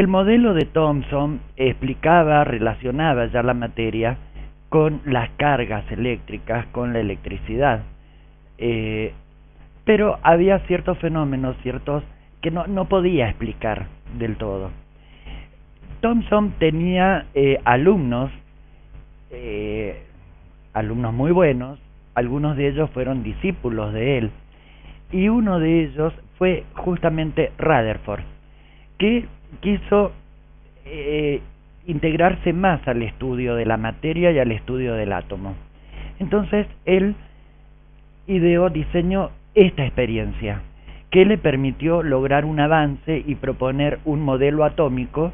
El modelo de Thomson explicaba, relacionaba ya la materia con las cargas eléctricas, con la electricidad. Pero había ciertos fenómenos, que no podía explicar del todo. Thomson tenía alumnos muy buenos, algunos de ellos fueron discípulos de él, y uno de ellos fue justamente Rutherford, que quiso integrarse más al estudio de la materia y al estudio del átomo. Entonces él diseñó esta experiencia que le permitió lograr un avance y proponer un modelo atómico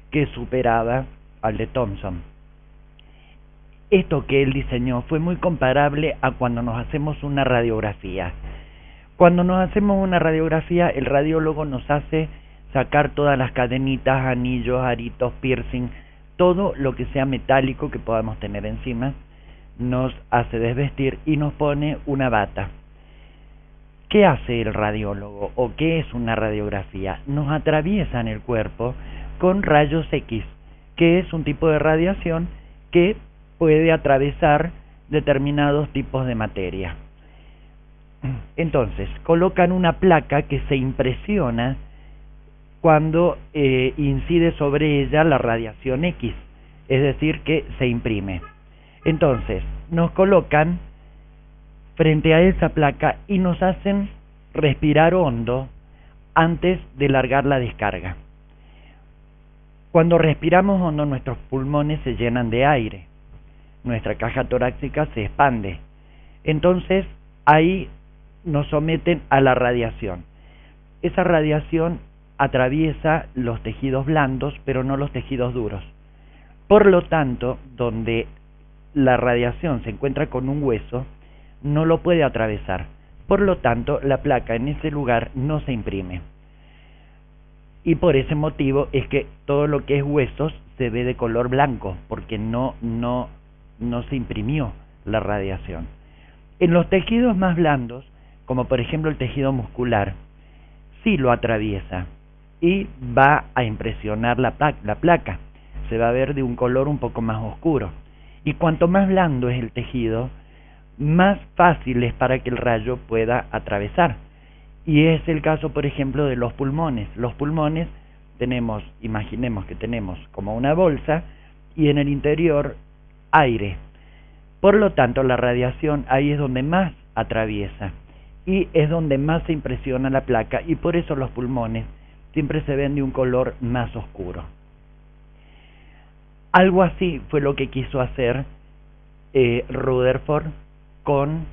que superaba al de Thomson. Esto que él diseñó fue muy comparable a cuando nos hacemos una radiografía. Cuando nos hacemos una radiografía, el radiólogo nos hace sacar todas las cadenitas, anillos, aritos, piercing, todo lo que sea metálico que podamos tener encima, nos hace desvestir y nos pone una bata. ¿Qué hace el radiólogo o qué es una radiografía? Nos atraviesa en el cuerpo con rayos X, que es un tipo de radiación que puede atravesar determinados tipos de materia. Entonces, colocan una placa que se impresiona cuando incide sobre ella la radiación X, es decir, que se imprime. Entonces, nos colocan frente a esa placa y nos hacen respirar hondo antes de largar la descarga. Cuando respiramos hondo, nuestros pulmones se llenan de aire, nuestra caja torácica se expande. Entonces, ahí nos someten a la radiación. Esa radiación atraviesa los tejidos blandos, pero no los tejidos duros. Por lo tanto, donde la radiación se encuentra con un hueso, no lo puede atravesar. Por lo tanto, la placa en ese lugar no se imprime. Y por ese motivo es que todo lo que es huesos se ve de color blanco, porque no se imprimió la radiación. En los tejidos más blandos, como por ejemplo el tejido muscular, sí lo atraviesa y va a impresionar la placa. Se va a ver de un color un poco más oscuro. Y cuanto más blando es el tejido, más fácil es para que el rayo pueda atravesar. Y es el caso, por ejemplo, de los pulmones. Los pulmones imaginemos que tenemos como una bolsa y en el interior aire. Por lo tanto, la radiación ahí es donde más atraviesa y es donde más se impresiona la placa, y por eso los pulmones siempre se ven de un color más oscuro. Algo así fue lo que quiso hacer Rutherford con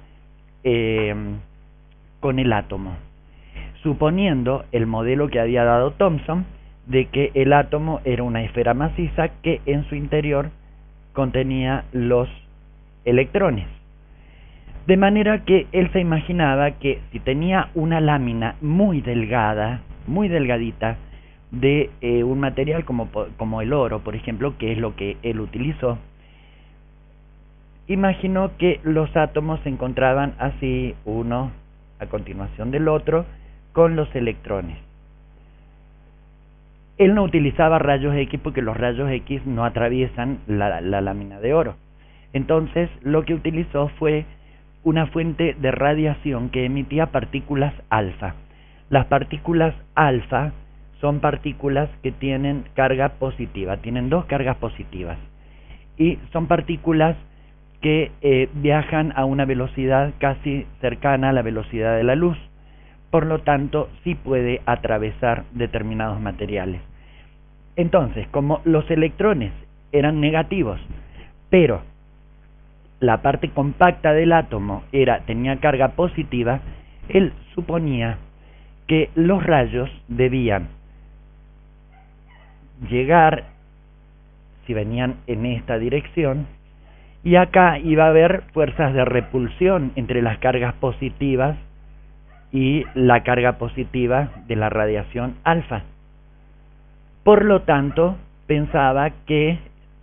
el átomo, suponiendo el modelo que había dado Thomson de que el átomo era una esfera maciza que en su interior contenía los electrones. De manera que él se imaginaba que si tenía una lámina muy delgada, muy delgadita, de un material como el oro, por ejemplo, que es lo que él utilizó, imaginó que los átomos se encontraban así, uno a continuación del otro, con los electrones. Él no utilizaba rayos X porque los rayos X no atraviesan la lámina de oro. Entonces, lo que utilizó fue una fuente de radiación que emitía partículas alfa. Las partículas alfa son partículas que tienen carga positiva, tienen dos cargas positivas, y son partículas que viajan a una velocidad casi cercana a la velocidad de la luz. Por lo tanto, sí puede atravesar determinados materiales. Entonces, como los electrones eran negativos, pero la parte compacta del átomo tenía carga positiva, él suponía que los rayos debían llegar, si venían en esta dirección, y acá iba a haber fuerzas de repulsión entre las cargas positivas y la carga positiva de la radiación alfa. Por lo tanto, pensaba que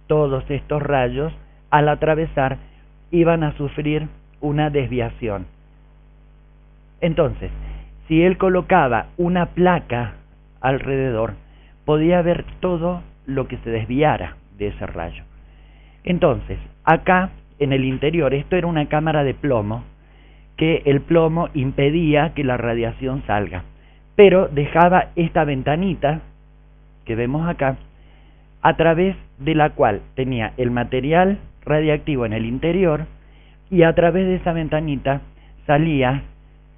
todos estos rayos, al atravesar, iban a sufrir una desviación. Entonces, si él colocaba una placa alrededor, podía ver todo lo que se desviara de ese rayo. Entonces, acá en el interior, esto era una cámara de plomo, que el plomo impedía que la radiación salga, pero dejaba esta ventanita que vemos acá, a través de la cual tenía el material radiactivo en el interior, y a través de esa ventanita salía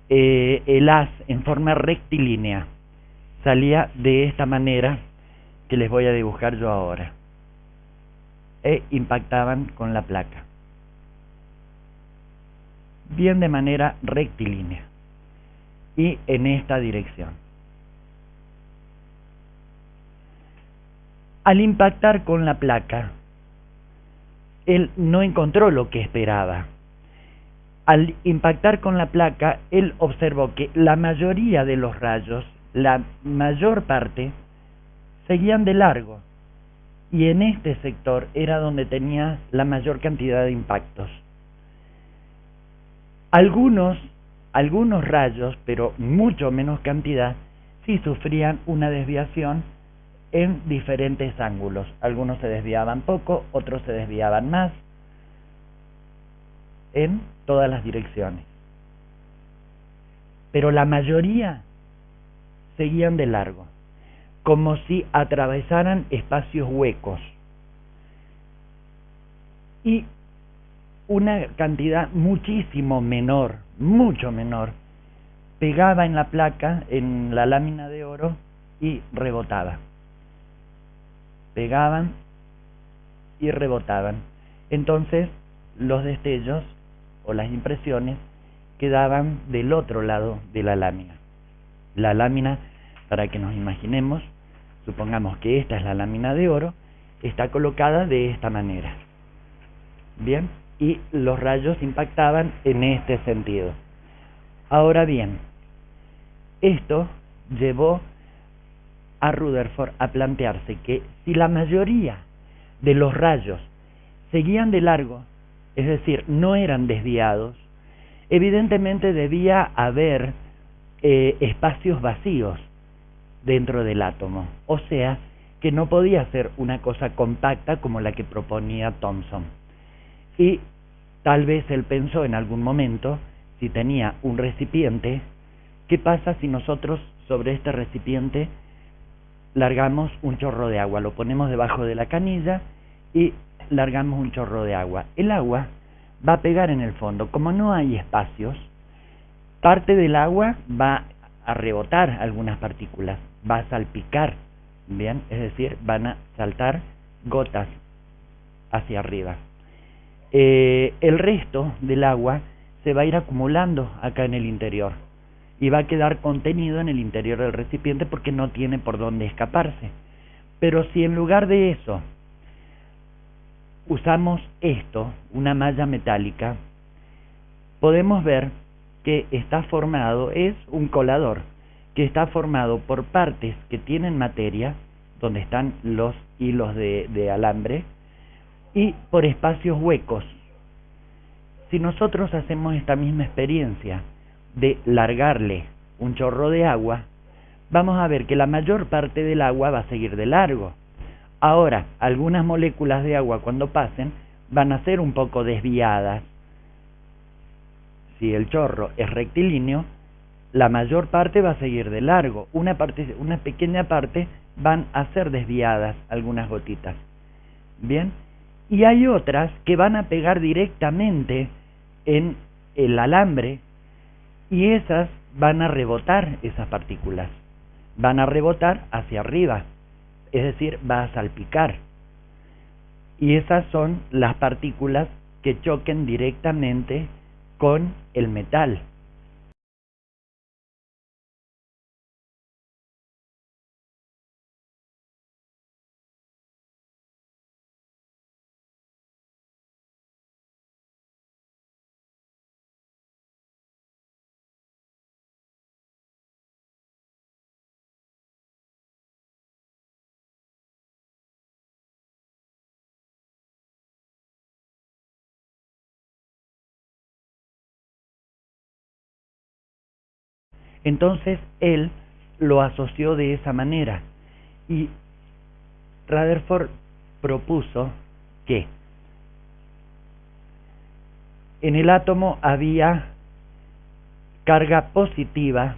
el haz en forma rectilínea. Salía de esta manera que les voy a dibujar yo ahora, e impactaban con la placa, bien de manera rectilínea y en esta dirección. Al impactar con la placa, él no encontró lo que esperaba. Al impactar con la placa, él observó que la mayoría de los rayos, la mayor parte, seguían de largo, y en este sector era donde tenía la mayor cantidad de impactos. Algunos rayos, pero mucho menos cantidad, sí sufrían una desviación en diferentes ángulos. Algunos se desviaban poco, otros se desviaban más, en todas las direcciones. Pero la mayoría seguían de largo, como si atravesaran espacios huecos. Y una cantidad muchísimo menor, mucho menor, pegaba en la placa, en la lámina de oro, y rebotaba. Pegaban y rebotaban. Entonces los destellos o las impresiones quedaban del otro lado de la lámina. La lámina, para que nos imaginemos, supongamos que esta es la lámina de oro, está colocada de esta manera. Bien, y los rayos impactaban en este sentido. Ahora bien, esto llevó a Rutherford a plantearse que si la mayoría de los rayos seguían de largo, es decir, no eran desviados, evidentemente debía haber espacios vacíos dentro del átomo, o sea, que no podía ser una cosa compacta como la que proponía Thomson. Y tal vez él pensó en algún momento, si tenía un recipiente, ¿qué pasa si nosotros sobre este recipiente largamos un chorro de agua? Lo ponemos debajo de la canilla y largamos un chorro de agua. El agua va a pegar en el fondo. Como no hay espacios, parte del agua va a rebotar algunas partículas, va a salpicar, bien, es decir, van a saltar gotas hacia arriba. El resto del agua se va a ir acumulando acá en el interior y va a quedar contenido en el interior del recipiente porque no tiene por dónde escaparse. Pero si en lugar de eso usamos esto, una malla metálica, podemos ver que está formado, es un colador, que está formado por partes que tienen materia, donde están los hilos de alambre, y por espacios huecos. Si nosotros hacemos esta misma experiencia de largarle un chorro de agua, vamos a ver que la mayor parte del agua va a seguir de largo. Ahora, algunas moléculas de agua cuando pasen van a ser un poco desviadas. Si el chorro es rectilíneo, la mayor parte va a seguir de largo. Una pequeña parte van a ser desviadas algunas gotitas. Bien, y hay otras que van a pegar directamente en el alambre y esas van a rebotar esas partículas. Van a rebotar hacia arriba, es decir, va a salpicar. Y esas son las partículas que choquen directamente con el metal. Entonces él lo asoció de esa manera Y Rutherford propuso que en el átomo había carga positiva,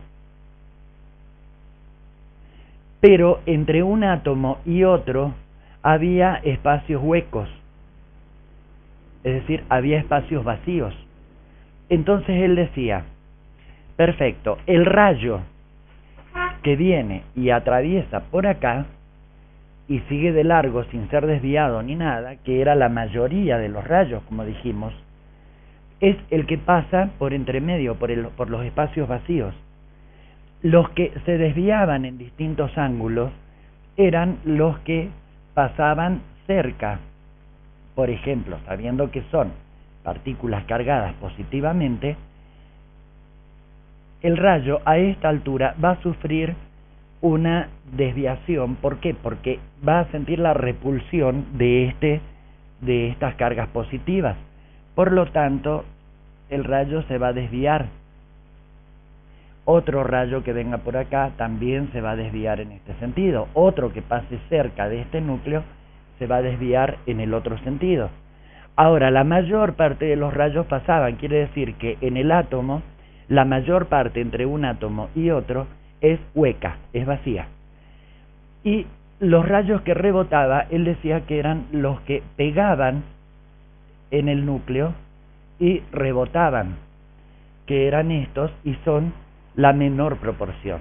pero entre un átomo y otro había espacios huecos, es decir, había espacios vacíos. Entonces él decía, perfecto, el rayo que viene y atraviesa por acá y sigue de largo sin ser desviado ni nada, que era la mayoría de los rayos, como dijimos, es el que pasa por entre medio, por los espacios vacíos. Los que se desviaban en distintos ángulos eran los que pasaban cerca. Por ejemplo, sabiendo que son partículas cargadas positivamente, el rayo a esta altura va a sufrir una desviación. ¿Por qué? Porque va a sentir la repulsión de estas cargas positivas. Por lo tanto, el rayo se va a desviar. Otro rayo que venga por acá también se va a desviar en este sentido. Otro que pase cerca de este núcleo se va a desviar en el otro sentido. Ahora, la mayor parte de los rayos pasaban. Quiere decir que en el átomo, la mayor parte entre un átomo y otro es hueca, es vacía. Y los rayos que rebotaba, él decía que eran los que pegaban en el núcleo y rebotaban, que eran estos y son la menor proporción.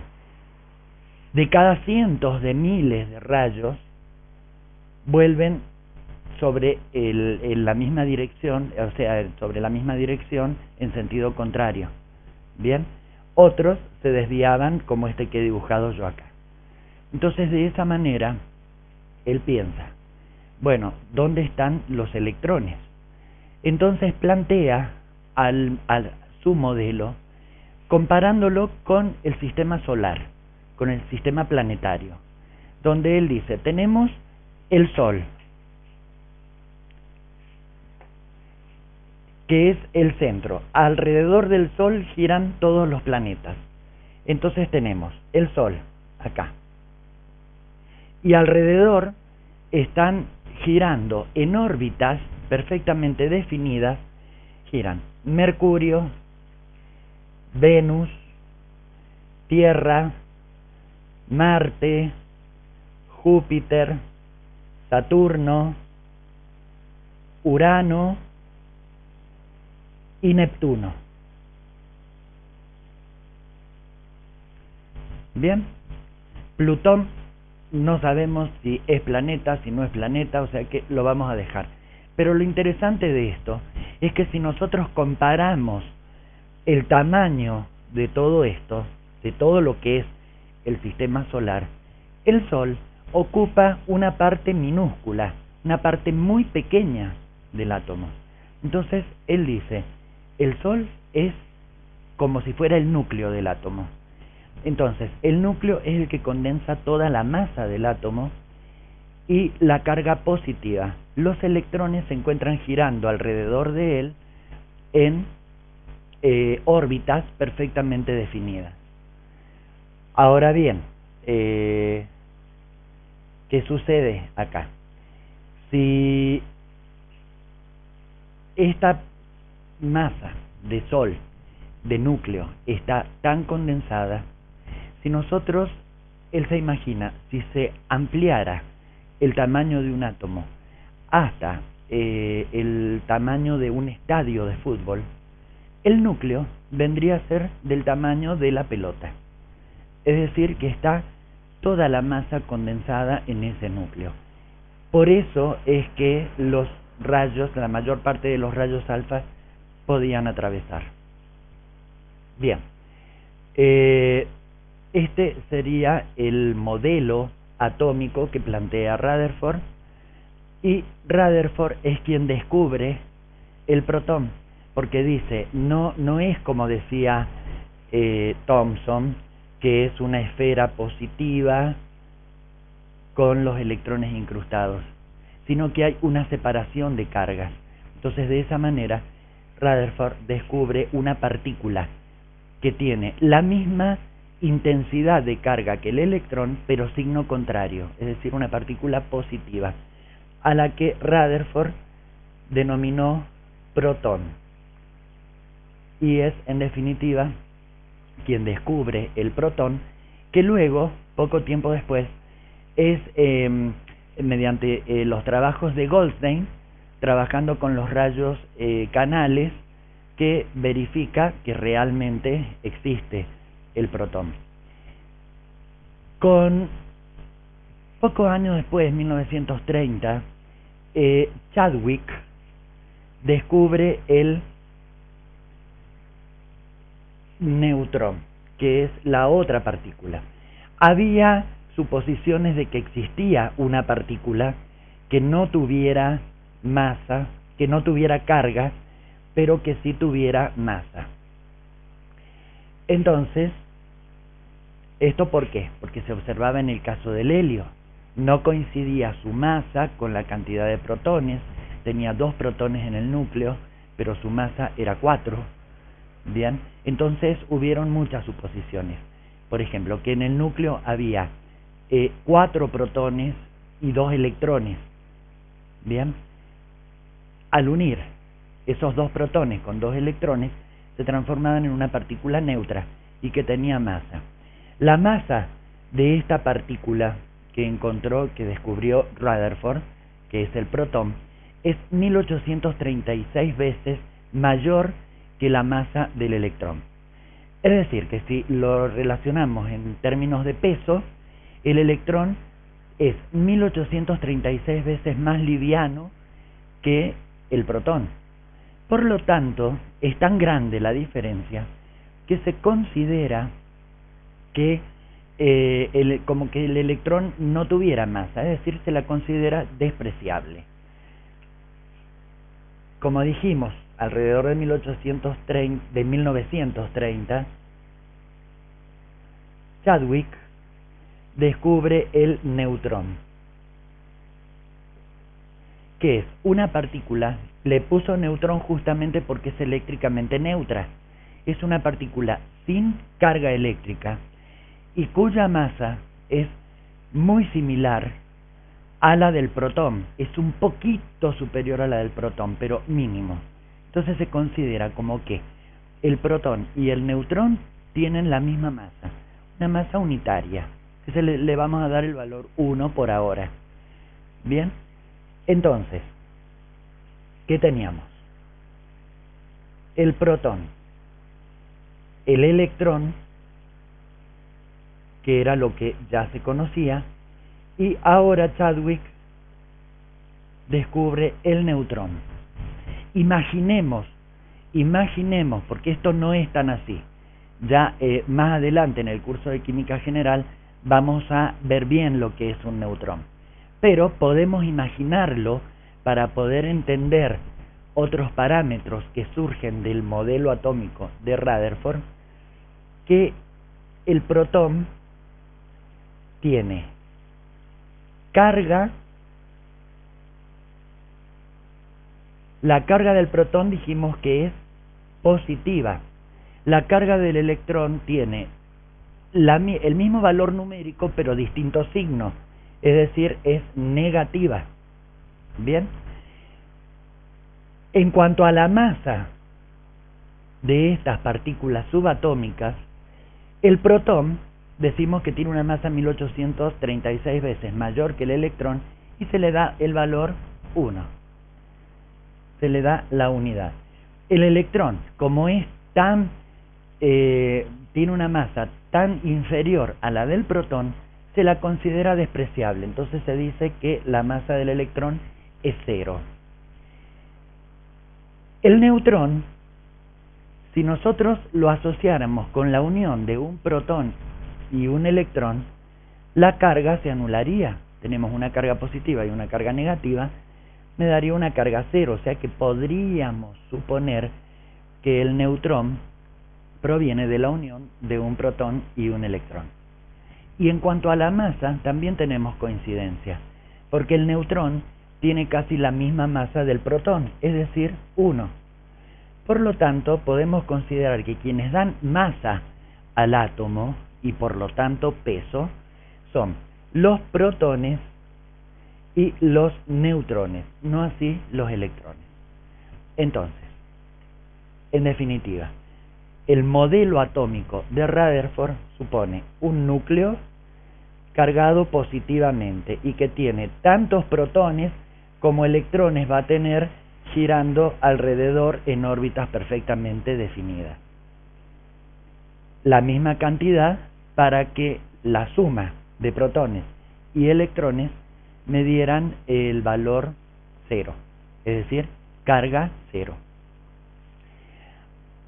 De cada cientos de miles de rayos vuelven sobre la misma dirección, o sea, sobre la misma dirección en sentido contrario. Bien, otros se desviaban como este que he dibujado yo acá. Entonces, de esa manera, él piensa, bueno, ¿dónde están los electrones? Entonces plantea a su modelo comparándolo con el sistema solar, con el sistema planetario, donde él dice, tenemos el Sol, que es el centro. Alrededor del Sol giran todos los planetas. Entonces tenemos el Sol acá. Y alrededor están girando en órbitas perfectamente definidas, giran Mercurio, Venus, Tierra, Marte, Júpiter, Saturno, Urano y Neptuno. Bien, Plutón no sabemos si es planeta, si no es planeta, o sea que lo vamos a dejar. Pero lo interesante de esto es que si nosotros comparamos el tamaño de todo esto, de todo lo que es el sistema solar, el Sol ocupa una parte minúscula, una parte muy pequeña del átomo. Entonces él dice, el Sol es como si fuera el núcleo del átomo. Entonces, el núcleo es el que condensa toda la masa del átomo y la carga positiva. Los electrones se encuentran girando alrededor de él en órbitas perfectamente definidas. Ahora bien, ¿qué sucede acá? Si esta masa de Sol, de núcleo, está tan condensada, si nosotros, él se imagina, si se ampliara el tamaño de un átomo hasta el tamaño de un estadio de fútbol, el núcleo vendría a ser del tamaño de la pelota. Es decir, que está toda la masa condensada en ese núcleo. Por eso es que los rayos, la mayor parte de los rayos alfa, podían atravesar. Bien, este sería el modelo atómico que plantea Rutherford, y Rutherford es quien descubre el protón, porque dice, no es como decía Thomson, que es una esfera positiva con los electrones incrustados, sino que hay una separación de cargas. Entonces, de esa manera, Rutherford descubre una partícula que tiene la misma intensidad de carga que el electrón, pero signo contrario, es decir, una partícula positiva, a la que Rutherford denominó protón. Y es, en definitiva, quien descubre el protón, que luego, poco tiempo después, es mediante los trabajos de Goldstein, trabajando con los rayos canales, que verifica que realmente existe el protón. Con pocos años después, 1930, Chadwick descubre el neutrón, que es la otra partícula. Había suposiciones de que existía una partícula que no tuviera masa, que no tuviera carga, pero que sí tuviera masa. Entonces, ¿esto por qué? Porque se observaba en el caso del helio. No coincidía su masa con la cantidad de protones, tenía 2 protones en el núcleo, pero su masa era 4. Bien, entonces hubieron muchas suposiciones. Por ejemplo, que en el núcleo había 4 protones y 2 electrones. Bien, al unir esos 2 protones con 2 electrones, se transformaban en una partícula neutra y que tenía masa. La masa de esta partícula que descubrió Rutherford, que es el protón, es 1836 veces mayor que la masa del electrón. Es decir, que si lo relacionamos en términos de peso, el electrón es 1836 veces más liviano que el protón. Por lo tanto, es tan grande la diferencia que se considera que como que el electrón no tuviera masa, es decir, se la considera despreciable. Como dijimos, alrededor de 1930, Chadwick descubre el neutrón, que es una partícula, le puso neutrón justamente porque es eléctricamente neutra. Es una partícula sin carga eléctrica y cuya masa es muy similar a la del protón. Es un poquito superior a la del protón, pero mínimo. Entonces se considera como que el protón y el neutrón tienen la misma masa, una masa unitaria, que le vamos a dar el valor 1 por ahora. Bien, entonces, ¿qué teníamos? El protón, el electrón, que era lo que ya se conocía, y ahora Chadwick descubre el neutrón. Imaginemos, porque esto no es tan así. Ya más adelante en el curso de química general vamos a ver bien lo que es un neutrón. Pero podemos imaginarlo para poder entender otros parámetros que surgen del modelo atómico de Rutherford, que el protón tiene carga. La carga del protón dijimos que es positiva. La carga del electrón tiene el mismo valor numérico pero distinto signo, es decir, es negativa. Bien, en cuanto a la masa de estas partículas subatómicas, el protón decimos que tiene una masa 1836 veces mayor que el electrón y se le da el valor 1. Se le da la unidad. El electrón, como es tiene una masa tan inferior a la del protón, se la considera despreciable. Entonces se dice que la masa del electrón es 0. El neutrón, si nosotros lo asociáramos con la unión de un protón y un electrón, la carga se anularía. Tenemos una carga positiva y una carga negativa, me daría una carga 0, o sea que podríamos suponer que el neutrón proviene de la unión de un protón y un electrón. Y en cuanto a la masa, también tenemos coincidencia, porque el neutrón tiene casi la misma masa del protón, es decir, 1. Por lo tanto, podemos considerar que quienes dan masa al átomo y por lo tanto peso son los protones y los neutrones, no así los electrones. Entonces, en definitiva, el modelo atómico de Rutherford supone un núcleo cargado positivamente y que tiene tantos protones como electrones va a tener girando alrededor en órbitas perfectamente definidas. La misma cantidad para que la suma de protones y electrones me dieran el valor 0, es decir, carga 0.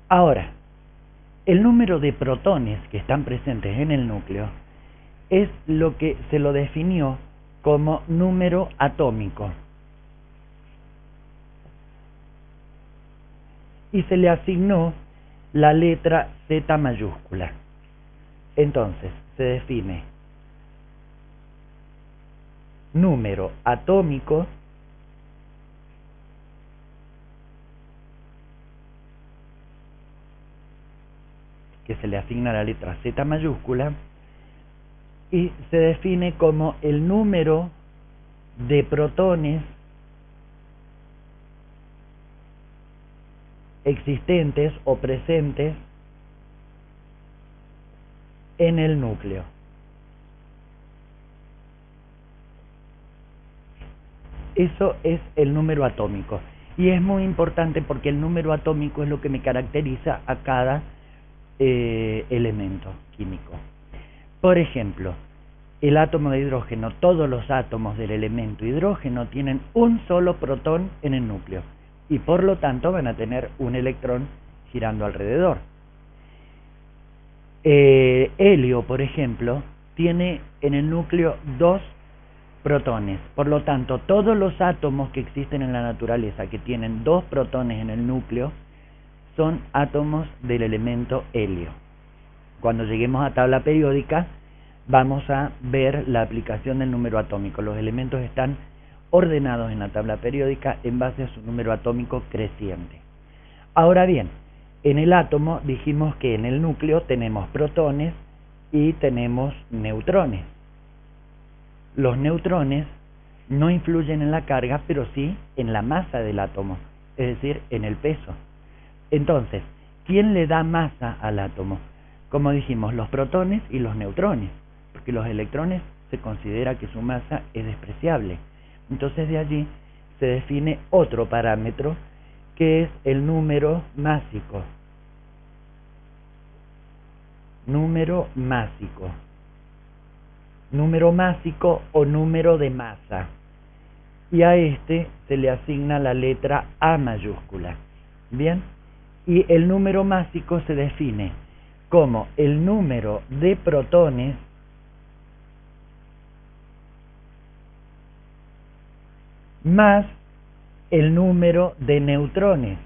Ahora, el número de protones que están presentes en el núcleo es lo que se lo definió como número atómico y se le asignó la letra Z mayúscula. Entonces, se define número atómico que se le asigna la letra Z mayúscula y se define como el número de protones existentes o presentes en el núcleo. Eso es el número atómico y es muy importante porque el número atómico es lo que me caracteriza a cada elemento químico. Por ejemplo, el átomo de hidrógeno, todos los átomos del elemento hidrógeno tienen un solo protón en el núcleo y por lo tanto van a tener un electrón girando alrededor. Helio, por ejemplo, tiene en el núcleo 2 protones. Por lo tanto, todos los átomos que existen en la naturaleza que tienen 2 protones en el núcleo son átomos del elemento helio. Cuando lleguemos a tabla periódica vamos a ver la aplicación del número atómico. Los elementos están ordenados en la tabla periódica en base a su número atómico creciente. Ahora bien, en el átomo dijimos que en el núcleo tenemos protones y tenemos neutrones. Los neutrones no influyen en la carga, pero sí en la masa del átomo, es decir, en el peso. Entonces, ¿quién le da masa al átomo? Como dijimos, los protones y los neutrones, porque los electrones se considera que su masa es despreciable. Entonces de allí se define otro parámetro que es el número másico. Número másico. Número másico o número de masa. Y a este se le asigna la letra A mayúscula. ¿Bien? Y el número másico se define como el número de protones más el número de neutrones.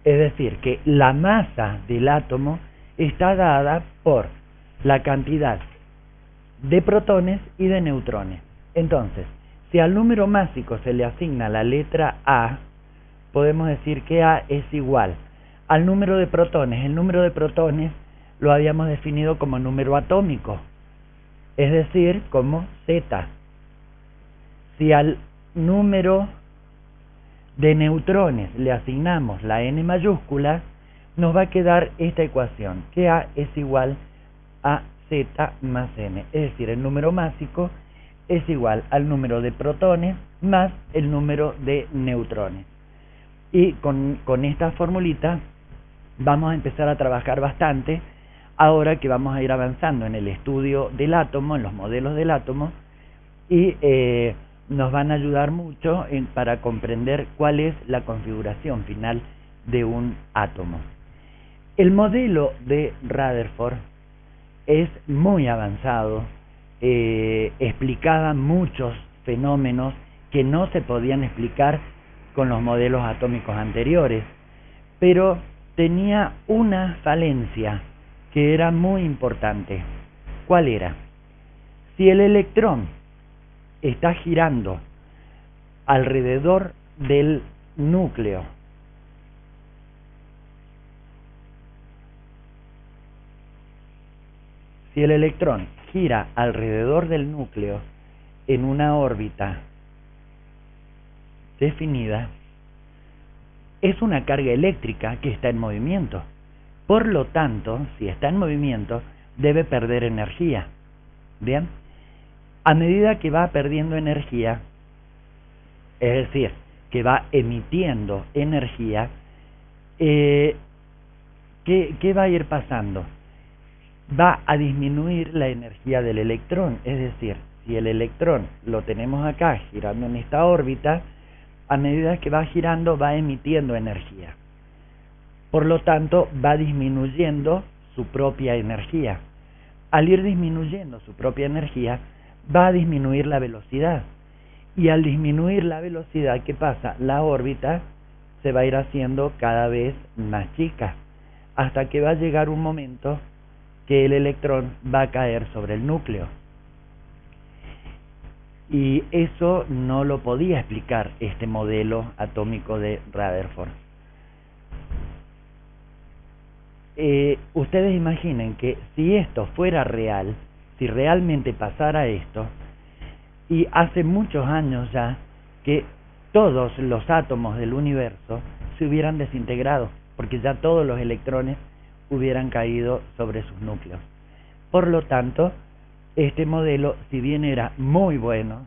Es decir, que la masa del átomo está dada por la cantidad de protones y de neutrones. Entonces, si al número másico se le asigna la letra A, podemos decir que A es igual al número de protones. El número de protones lo habíamos definido como número atómico, es decir, como Z. Si al número de neutrones le asignamos la N mayúscula, nos va a quedar esta ecuación, que A es igual a Z más N, es decir, el número másico es igual al número de protones más el número de neutrones. Y con esta formulita vamos a empezar a trabajar bastante ahora que vamos a ir avanzando en el estudio del átomo, en los modelos del átomo, y nos van a ayudar mucho para comprender cuál es la configuración final de un átomo. El modelo de Rutherford es muy avanzado, explicaba muchos fenómenos que no se podían explicar con los modelos atómicos anteriores, pero tenía una falencia que era muy importante. ¿Cuál era? Si el electrón está girando alrededor del núcleo si el electrón gira alrededor del núcleo en una órbita definida, es una carga eléctrica que está en movimiento. Por lo tanto, si está en movimiento, debe perder energía. Bien, a medida que va perdiendo energía, es decir, que va emitiendo energía, ¿qué va a ir pasando? Va a disminuir la energía del electrón, es decir, si el electrón lo tenemos acá girando en esta órbita, a medida que va girando va emitiendo energía. Por lo tanto, va disminuyendo su propia energía. Al ir disminuyendo su propia energía, va a disminuir la velocidad. Y al disminuir la velocidad, ¿qué pasa? La órbita se va a ir haciendo cada vez más chica, hasta que va a llegar un momento que el electrón va a caer sobre el núcleo. Y eso no lo podía explicar este modelo atómico de Rutherford. Ustedes imaginen que si esto fuera real, si realmente pasara esto, y hace muchos años ya que todos los átomos del universo se hubieran desintegrado, porque ya todos los electrones hubieran caído sobre sus núcleos. Por lo tanto, este modelo, si bien era muy bueno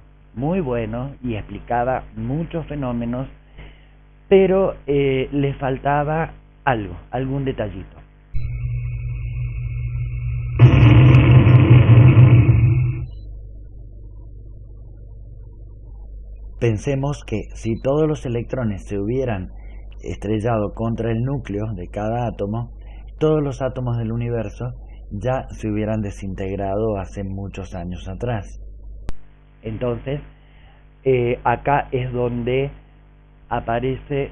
y explicaba muchos fenómenos, pero le faltaba algún detallito. Pensemos que si todos los electrones se hubieran estrellado contra el núcleo de cada átomo, todos los átomos del universo ya se hubieran desintegrado hace muchos años atrás. Entonces, acá es donde aparece,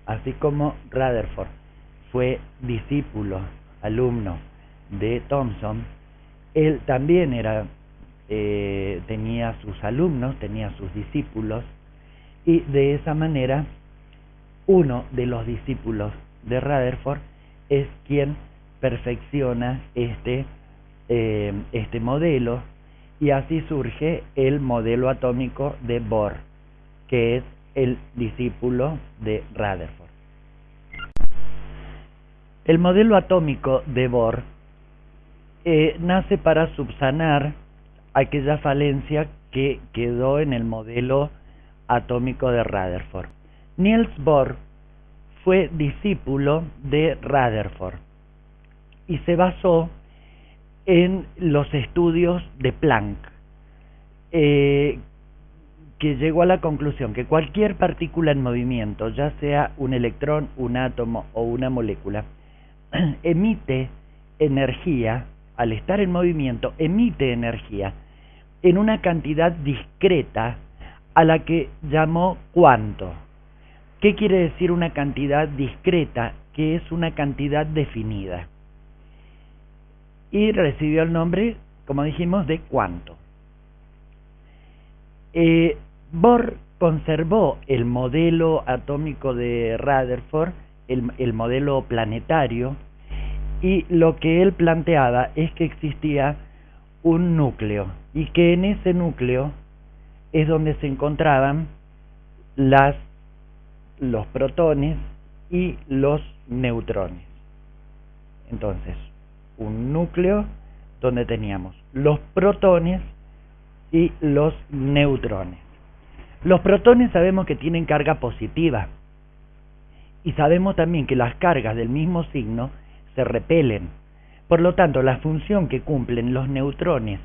así como Rutherford fue discípulo, alumno de Thomson, él también tenía sus alumnos, tenía sus discípulos, y de esa manera uno de los discípulos de Rutherford es quien perfecciona este modelo, y así surge el modelo atómico de Bohr, que es el discípulo de Rutherford. El modelo atómico de Bohr nace para subsanar aquella falencia que quedó en el modelo atómico de Rutherford. Niels Bohr fue discípulo de Rutherford y se basó en los estudios de Planck, que llegó a la conclusión que cualquier partícula en movimiento, ya sea un electrón, un átomo o una molécula, emite energía. Al estar en movimiento, emite energía en una cantidad discreta a la que llamó cuanto. ¿Qué quiere decir una cantidad discreta? Que es una cantidad definida. Y recibió el nombre, como dijimos, de cuanto. Bohr conservó el modelo atómico de Rutherford, el modelo planetario, y lo que él planteaba es que existía un núcleo, y que en ese núcleo es donde se encontraban los protones y los neutrones. Entonces, un núcleo donde teníamos los protones y los neutrones. Los protones sabemos que tienen carga positiva, y sabemos también que las cargas del mismo signo se repelen. Por lo tanto, la función que cumplen los neutrones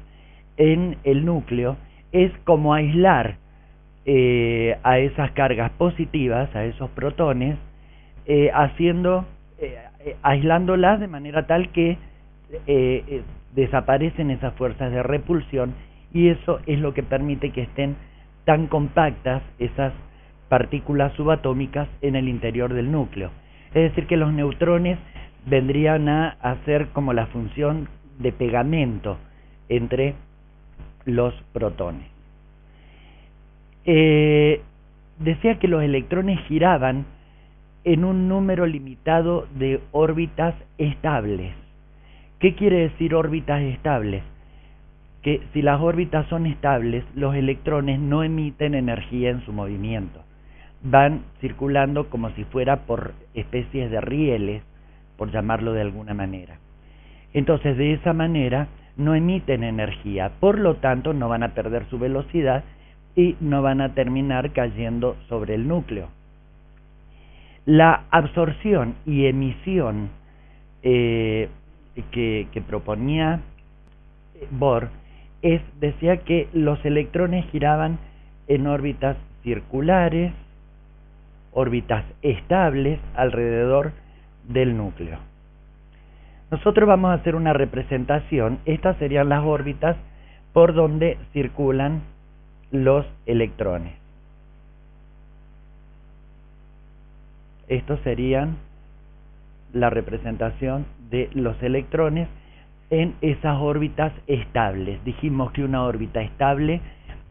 en el núcleo es como aislar a esas cargas positivas, a esos protones, aislándolas de manera tal que desaparecen esas fuerzas de repulsión, y eso es lo que permite que estén tan compactas esas partículas subatómicas en el interior del núcleo. Es decir, que los neutrones vendrían a hacer como la función de pegamento entre los protones. decía que los electrones giraban en un número limitado de órbitas estables. ¿Qué quiere decir órbitas estables? Que si las órbitas son estables, los electrones no emiten energía en su movimiento. Van circulando como si fuera por especies de rieles, por llamarlo de alguna manera. Entonces, de esa manera, no emiten energía, por lo tanto, no van a perder su velocidad y no van a terminar cayendo sobre el núcleo. La absorción y emisión que proponía Bohr decía que los electrones giraban en órbitas circulares, órbitas estables alrededor del núcleo. Nosotros vamos a hacer una representación. Estas serían las órbitas por donde circulan los electrones. Estos serían la representación de los electrones en esas órbitas estables. Dijimos que una órbita estable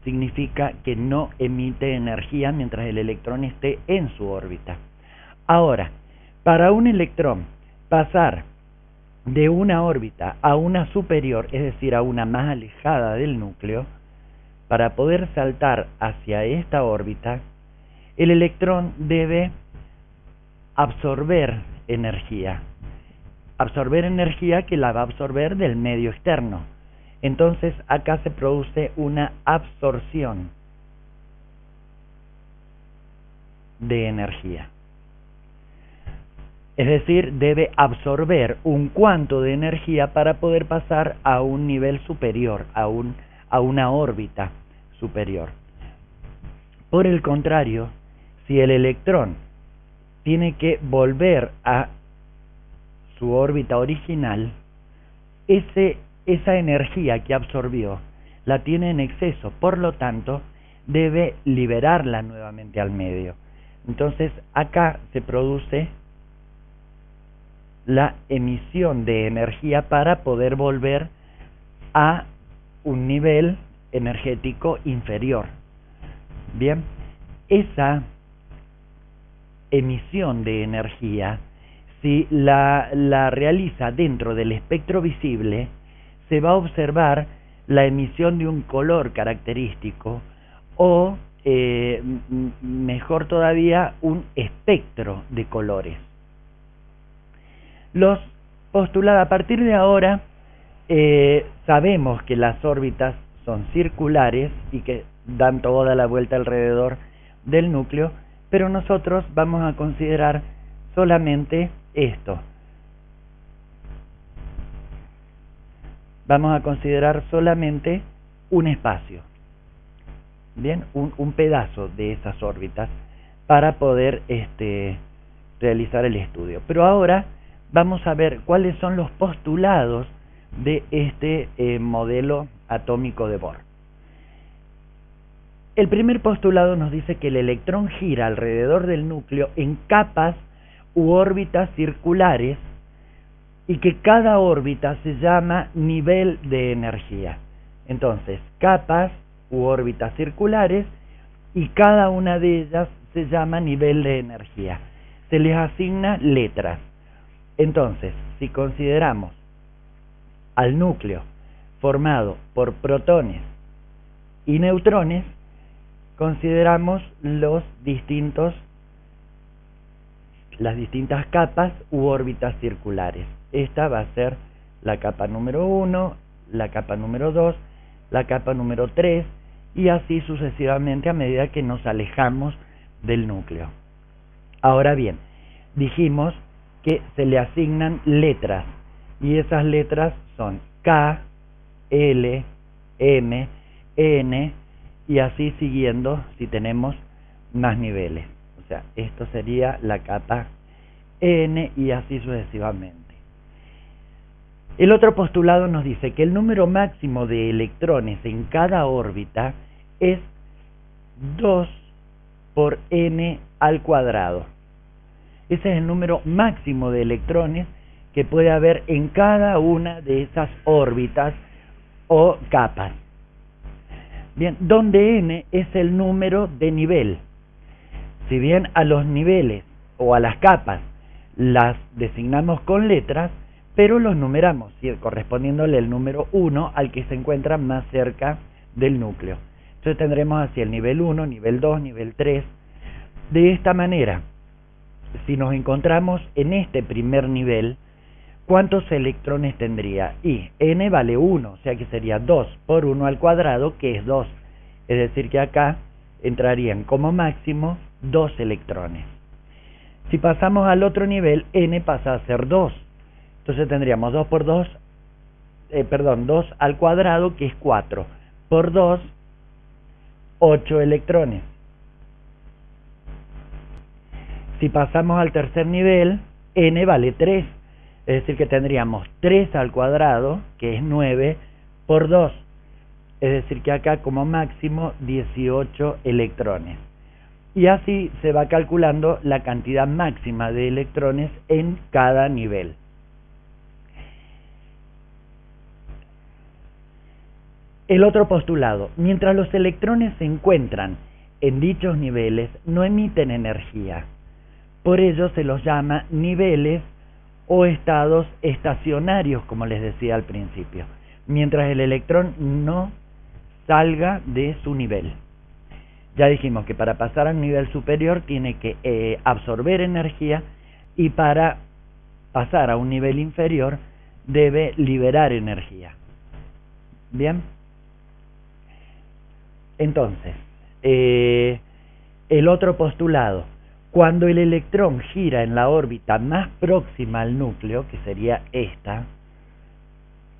significa que no emite energía mientras el electrón esté en su órbita. Ahora, para un electrón pasar de una órbita a una superior, es decir, a una más alejada del núcleo, para poder saltar hacia esta órbita, el electrón debe absorber energía que la va a absorber del medio externo. Entonces acá se produce una absorción de energía. Es decir, debe absorber un cuanto de energía para poder pasar a un nivel superior, a una órbita superior. Por el contrario, si el electrón tiene que volver a su órbita original, esa energía que absorbió la tiene en exceso, por lo tanto debe liberarla nuevamente al medio. Entonces acá se produce la emisión de energía para poder volver a un nivel energético inferior. Bien, esa emisión de energía, si la realiza dentro del espectro visible, se va a observar la emisión de un color característico o, mejor todavía, un espectro de colores. Los postulados, a partir de ahora, sabemos que las órbitas son circulares y que dan toda la vuelta alrededor del núcleo, pero nosotros vamos a considerar solamente esto. Vamos a considerar solamente un espacio, bien, un pedazo de esas órbitas para poder realizar el estudio. Pero ahora vamos a ver cuáles son los postulados de este modelo atómico de Bohr. El primer postulado nos dice que el electrón gira alrededor del núcleo en capas u órbitas circulares y que cada órbita se llama nivel de energía. Entonces, capas u órbitas circulares y cada una de ellas se llama nivel de energía. Se les asigna letras. Entonces, si consideramos al núcleo formado por protones y neutrones, consideramos las distintas capas u órbitas circulares. Esta va a ser la capa número 1, la capa número 2, la capa número 3 y así sucesivamente a medida que nos alejamos del núcleo. Ahora bien, dijimos que se le asignan letras y esas letras son K, L, M, N y así siguiendo si tenemos más niveles. O sea, esto sería la capa N y así sucesivamente. El otro postulado nos dice que el número máximo de electrones en cada órbita es 2 por n al cuadrado. Ese es el número máximo de electrones que puede haber en cada una de esas órbitas o capas. Bien, donde n es el número de nivel. Si bien a los niveles o a las capas las designamos con letras, pero los numeramos, correspondiéndole el número 1 al que se encuentra más cerca del núcleo. Entonces tendremos así el nivel 1, nivel 2, nivel 3. De esta manera, si nos encontramos en este primer nivel, ¿cuántos electrones tendría? Y n vale 1, o sea que sería 2 por 1 al cuadrado, que es 2. Es decir que acá entrarían como máximo 2 electrones. Si pasamos al otro nivel, n pasa a ser 2. Entonces tendríamos 2 por 2, 2 al cuadrado, que es 4. Por 2, 8 electrones. Si pasamos al tercer nivel, n vale 3. Es decir que tendríamos 3 al cuadrado, que es 9, por 2. Es decir que acá como máximo 18 electrones. Y así se va calculando la cantidad máxima de electrones en cada nivel. El otro postulado: mientras los electrones se encuentran en dichos niveles, no emiten energía. Por ello se los llama niveles o estados estacionarios, como les decía al principio, mientras el electrón no salga de su nivel. Ya dijimos que para pasar a un nivel superior tiene que absorber energía, y para pasar a un nivel inferior debe liberar energía. Bien. Entonces, el otro postulado: cuando el electrón gira en la órbita más próxima al núcleo, que sería esta,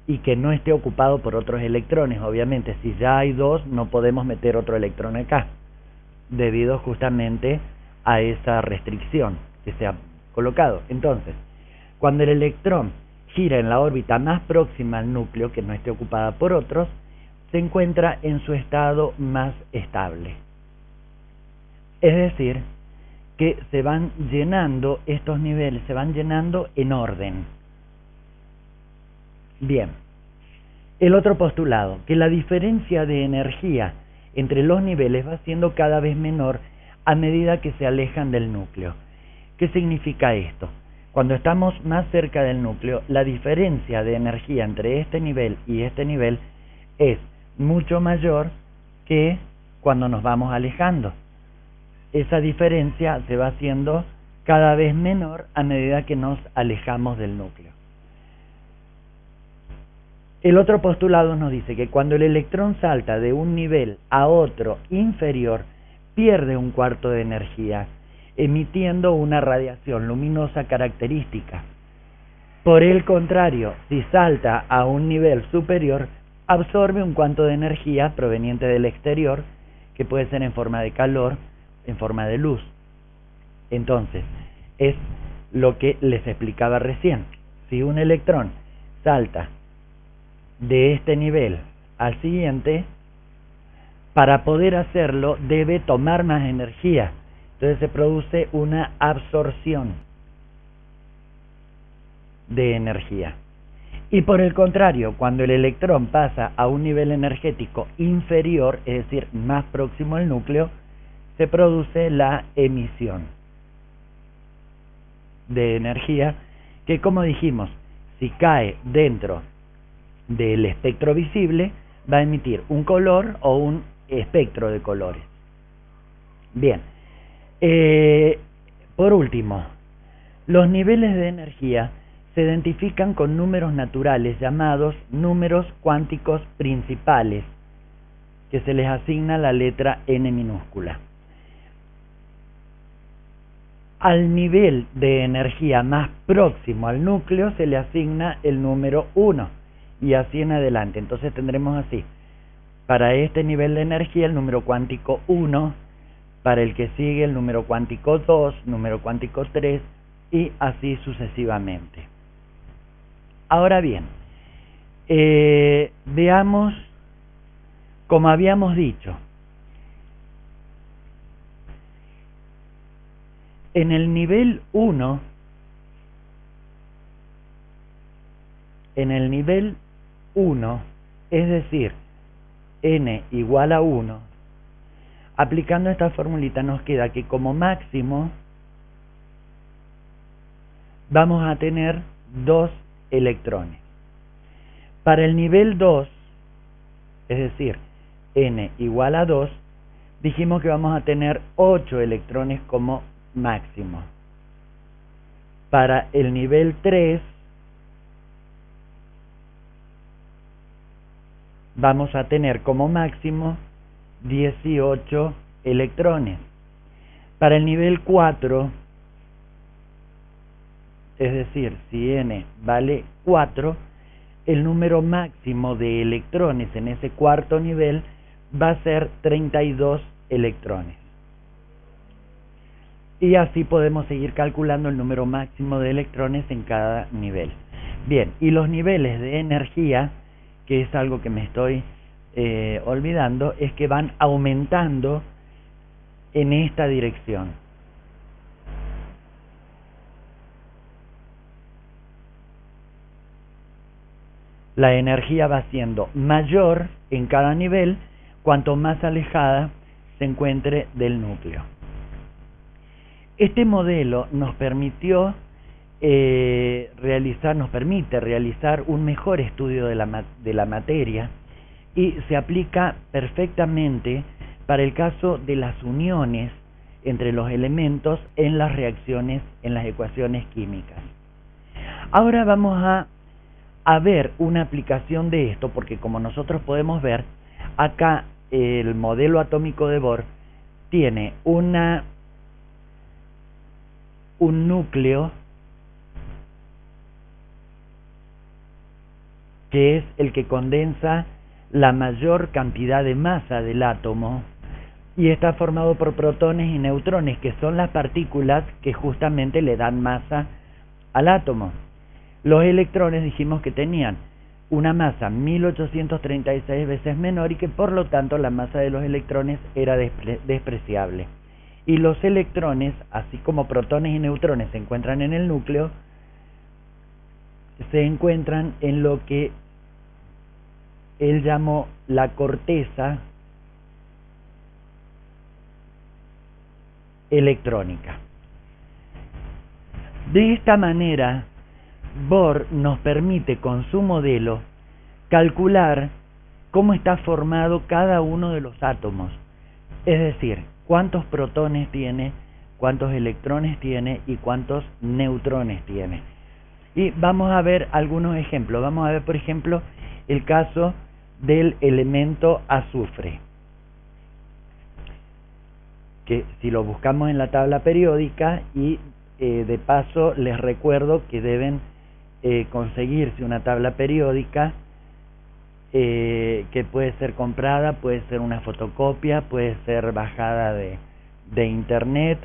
y que no esté ocupado por otros electrones, obviamente si ya hay 2 no podemos meter otro electrón acá, debido justamente a esa restricción que se ha colocado. Entonces, cuando el electrón gira en la órbita más próxima al núcleo, que no esté ocupada por otros, se encuentra en su estado más estable. Es decir, que se van llenando estos niveles, se van llenando en orden. Bien. El otro postulado: que la diferencia de energía entre los niveles va siendo cada vez menor a medida que se alejan del núcleo. ¿Qué significa esto? Cuando estamos más cerca del núcleo, la diferencia de energía entre este nivel y este nivel es mucho mayor que cuando nos vamos alejando. Esa diferencia se va haciendo cada vez menor a medida que nos alejamos del núcleo. El otro postulado nos dice que cuando el electrón salta de un nivel a otro inferior, pierde un cuarto de energía, emitiendo una radiación luminosa característica. Por el contrario, si salta a un nivel superior, absorbe un cuarto de energía proveniente del exterior, que puede ser en forma de calor, en forma de luz. Entonces, es lo que les explicaba recién. Si un electrón salta de este nivel al siguiente, para poder hacerlo debe tomar más energía. Entonces se produce una absorción de energía. Y por el contrario, cuando el electrón pasa a un nivel energético inferior, es decir, más próximo al núcleo, se produce la emisión de energía, que, como dijimos, si cae dentro del espectro visible, va a emitir un color o un espectro de colores. Bien, por último, los niveles de energía se identifican con números naturales llamados números cuánticos principales, que se les asigna la letra n minúscula. Al nivel de energía más próximo al núcleo se le asigna el número 1, y así en adelante. Entonces tendremos así: para este nivel de energía el número cuántico 1, para el que sigue el número cuántico 2, número cuántico 3, y así sucesivamente. Ahora bien, veamos, como habíamos dicho, en el nivel 1, es decir, n igual a 1, Aplicando esta formulita nos queda que como máximo vamos a tener 2 electrones. Para el nivel 2, es decir, n igual a 2, dijimos que vamos a tener 8 electrones como máximo. Para el nivel 3, vamos a tener como máximo 18 electrones. Para el nivel 4, es decir, si n vale 4, el número máximo de electrones en ese cuarto nivel va a ser 32 electrones. Y así podemos seguir calculando el número máximo de electrones en cada nivel. Bien, y los niveles de energía, que es algo que me estoy olvidando, es que van aumentando en esta dirección. La energía va siendo mayor en cada nivel cuanto más alejada se encuentre del núcleo. Este modelo nos permite realizar un mejor estudio de la materia y se aplica perfectamente para el caso de las uniones entre los elementos en las reacciones, en las ecuaciones químicas. Ahora vamos a ver una aplicación de esto, porque como nosotros podemos ver, acá el modelo atómico de Bohr tiene un núcleo que es el que condensa la mayor cantidad de masa del átomo y está formado por protones y neutrones, que son las partículas que justamente le dan masa al átomo. Los electrones dijimos que tenían una masa 1836 veces menor y que por lo tanto la masa de los electrones era despreciable. Y los electrones, así como protones y neutrones se encuentran en el núcleo, se encuentran en lo que él llamó la corteza electrónica. De esta manera, Bohr nos permite con su modelo calcular cómo está formado cada uno de los átomos, es decir, cuántos protones tiene, cuántos electrones tiene y cuántos neutrones tiene. Y vamos a ver algunos ejemplos. Vamos a ver, por ejemplo, el caso del elemento azufre, que si lo buscamos en la tabla periódica, y de paso les recuerdo que deben conseguirse una tabla periódica que puede ser comprada, puede ser una fotocopia, puede ser bajada de internet.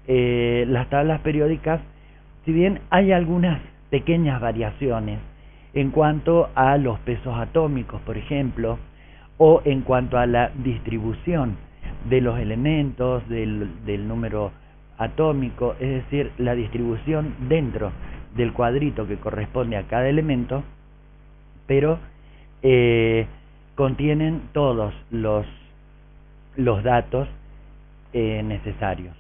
Las tablas periódicas, si bien hay algunas pequeñas variaciones en cuanto a los pesos atómicos, por ejemplo, o en cuanto a la distribución de los elementos, del número atómico, es decir, la distribución dentro del cuadrito que corresponde a cada elemento, pero contienen todos los datos necesarios.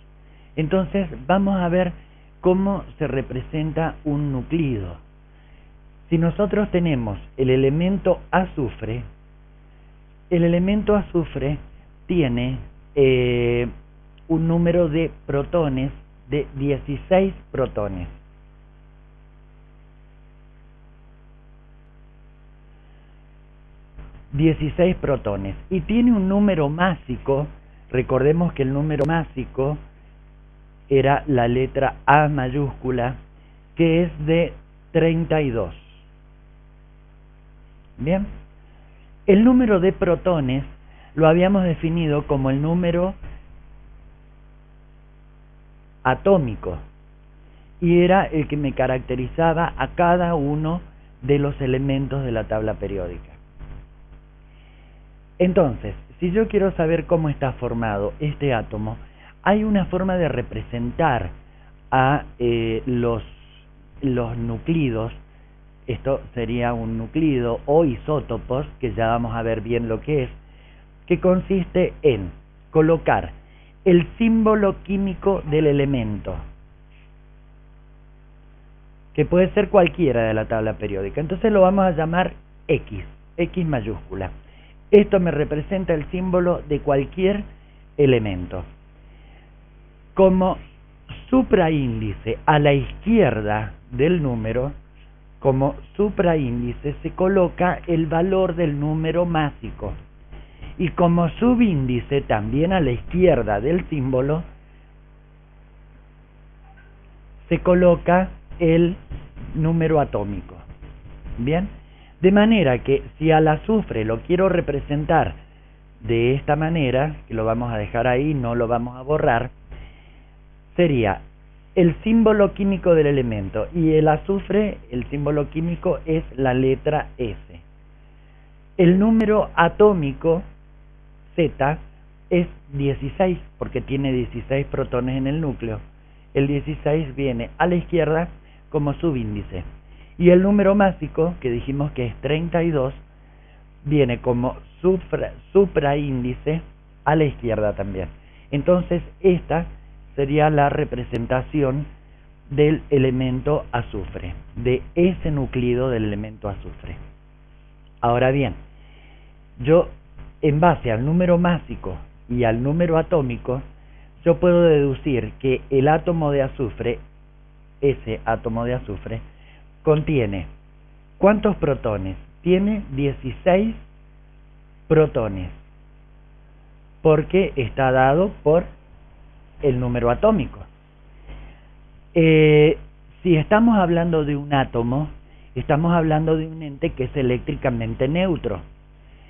Entonces vamos a ver cómo se representa un nucleido. Si nosotros tenemos el elemento azufre tiene un número de protones de 16 protones. Y tiene un número másico. Recordemos que el número másico era la letra A mayúscula, que es de 32. Bien, el número de protones lo habíamos definido como el número atómico y era el que me caracterizaba a cada uno de los elementos de la tabla periódica. Entonces, si yo quiero saber cómo está formado este átomo, hay una forma de representar a los nucleidos. Esto sería un nucleido o isótopos, que ya vamos a ver bien lo que es, que consiste en colocar el símbolo químico del elemento, que puede ser cualquiera de la tabla periódica. Entonces lo vamos a llamar X, X mayúscula. Esto me representa el símbolo de cualquier elemento. Como supraíndice a la izquierda del número, como supraíndice se coloca el valor del número másico. Y como subíndice, también a la izquierda del símbolo, se coloca el número atómico. Bien, de manera que si al azufre lo quiero representar de esta manera, que lo vamos a dejar ahí, no lo vamos a borrar, sería el símbolo químico del elemento, y el azufre, el símbolo químico es la letra S. El número atómico Z es 16, porque tiene 16 protones en el núcleo. El 16 viene a la izquierda como subíndice. Y el número másico, que dijimos que es 32, viene como supraíndice a la izquierda también. Entonces esta sería la representación del elemento azufre, de ese nucleido del elemento azufre. Ahora bien, yo en base al número másico y al número atómico, yo puedo deducir que el átomo de azufre, ese átomo de azufre, contiene ¿cuántos protones? Tiene 16 protones, porque está dado por el número atómico. Si estamos hablando de un átomo, estamos hablando de un ente que es eléctricamente neutro.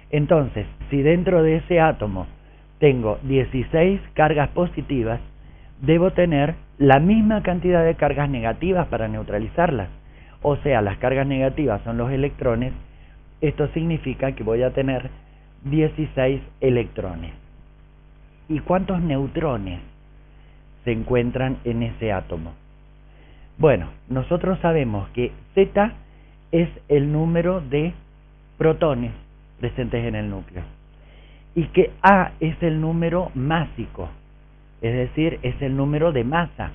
Entonces, si dentro de ese átomo tengo 16 cargas positivas, debo tener la misma cantidad de cargas negativas para neutralizarlas. O sea, las cargas negativas son los electrones. Esto significa que voy a tener 16 electrones. ¿Y cuántos neutrones se encuentran en ese átomo? Bueno, nosotros sabemos que Z es el número de protones presentes en el núcleo y que A es el número másico, es decir, es el número de masa.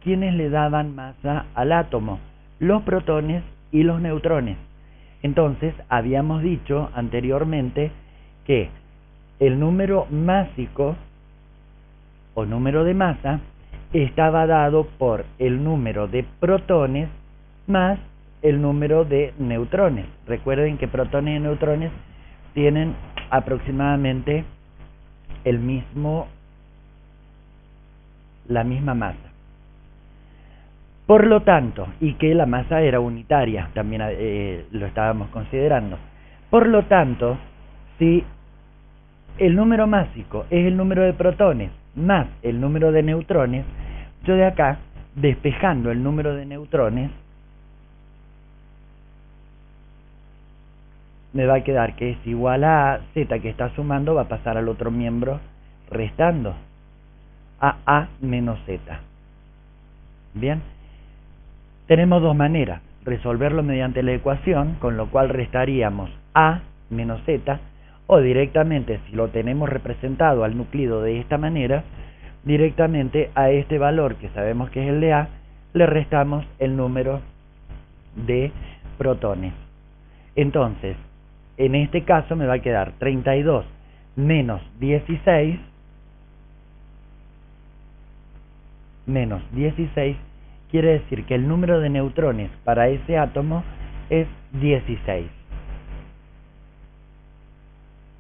¿Quiénes le daban masa al átomo? Los protones y los neutrones. Entonces, habíamos dicho anteriormente que el número másico o número de masa estaba dado por el número de protones más el número de neutrones. Recuerden que protones y neutrones tienen aproximadamente la misma masa. Por lo tanto, y que la masa era unitaria, también lo estábamos considerando. Por lo tanto, si el número másico es el número de protones más el número de neutrones, yo de acá, despejando el número de neutrones, me va a quedar que es igual a Z, que está sumando, va a pasar al otro miembro restando, a menos Z. Bien, tenemos dos maneras: resolverlo mediante la ecuación, con lo cual restaríamos A menos Z, o directamente, si lo tenemos representado al núcleo de esta manera, directamente a este valor que sabemos que es el de A, le restamos el número de protones. Entonces, en este caso me va a quedar 32 menos 16, quiere decir que el número de neutrones para ese átomo es 16.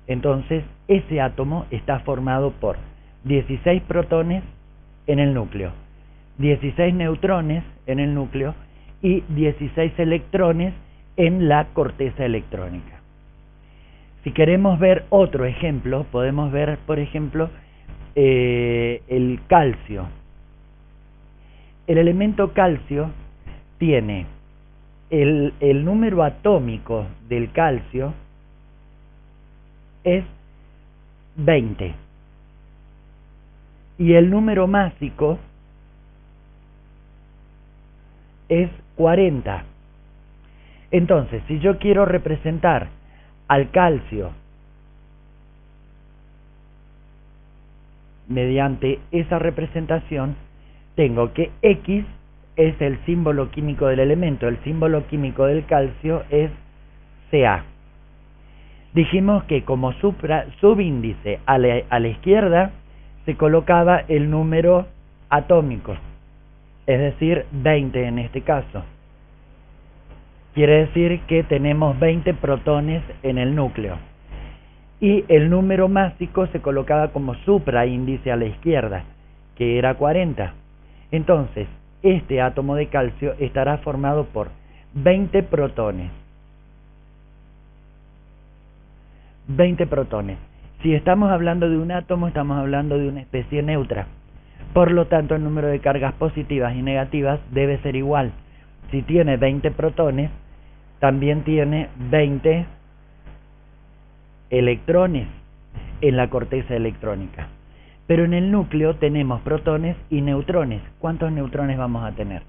Entonces, ese átomo está formado por 16 protones en el núcleo, 16 neutrones en el núcleo y 16 electrones en la corteza electrónica. Si queremos ver otro ejemplo, podemos ver, por ejemplo, el calcio. El elemento calcio tiene el número atómico del calcio es 20 y el número másico es 40. Entonces, si yo quiero representar al calcio mediante esa representación tengo que X es el símbolo químico del elemento, el símbolo químico del calcio es Ca. Dijimos que como subíndice a la izquierda se colocaba el número atómico, es decir, 20 en este caso. Quiere decir que tenemos 20 protones en el núcleo. Y el número másico se colocaba como supraíndice a la izquierda, que era 40. Entonces, este átomo de calcio estará formado por 20 protones. 20 protones. Si estamos hablando de un átomo, estamos hablando de una especie neutra. Por lo tanto, el número de cargas positivas y negativas debe ser igual. Si tiene 20 protones, también tiene 20 electrones en la corteza electrónica. Pero en el núcleo tenemos protones y neutrones. ¿Cuántos neutrones vamos a tener?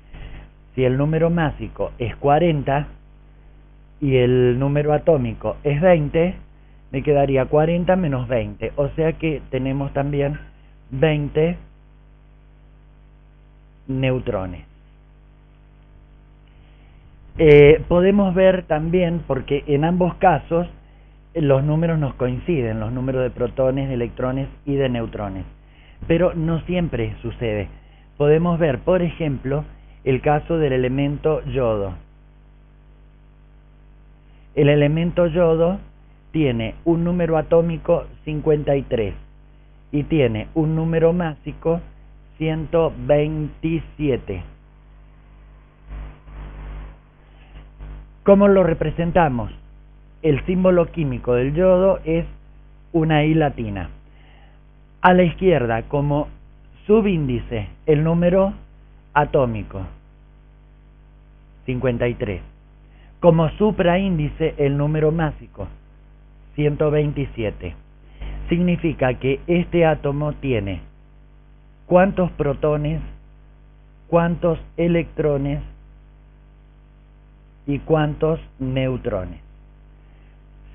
Si el número másico es 40 y el número atómico es 20, me quedaría 40 menos 20. O sea que tenemos también 20 neutrones. Podemos ver también, porque en ambos casos los números nos coinciden, los números de protones, de electrones y de neutrones, pero no siempre sucede. Podemos ver, por ejemplo, el caso del elemento yodo. El elemento yodo tiene un número atómico 53 y tiene un número másico 127. ¿Cómo lo representamos? El símbolo químico del yodo es una I latina. A la izquierda, como subíndice, el número atómico, 53. Como supraíndice, el número másico, 127. Significa que este átomo tiene cuántos protones, cuántos electrones y cuántos neutrones.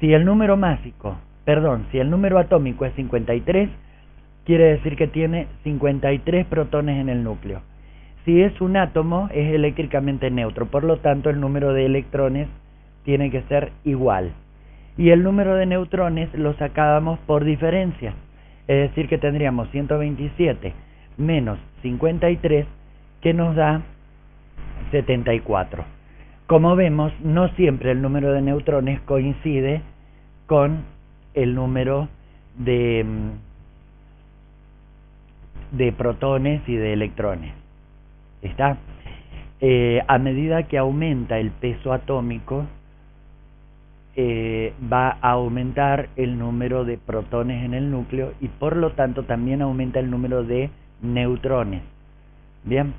Si el número atómico es 53, quiere decir que tiene 53 protones en el núcleo. Si es un átomo, es eléctricamente neutro, por lo tanto el número de electrones tiene que ser igual. Y el número de neutrones lo sacábamos por diferencia, es decir que tendríamos 127 menos 53, que nos da 74. Como vemos, no siempre el número de neutrones coincide con el número de protones y de electrones. ¿Está? A medida que aumenta el peso atómico, va a aumentar el número de protones en el núcleo y por lo tanto también aumenta el número de neutrones. Bien,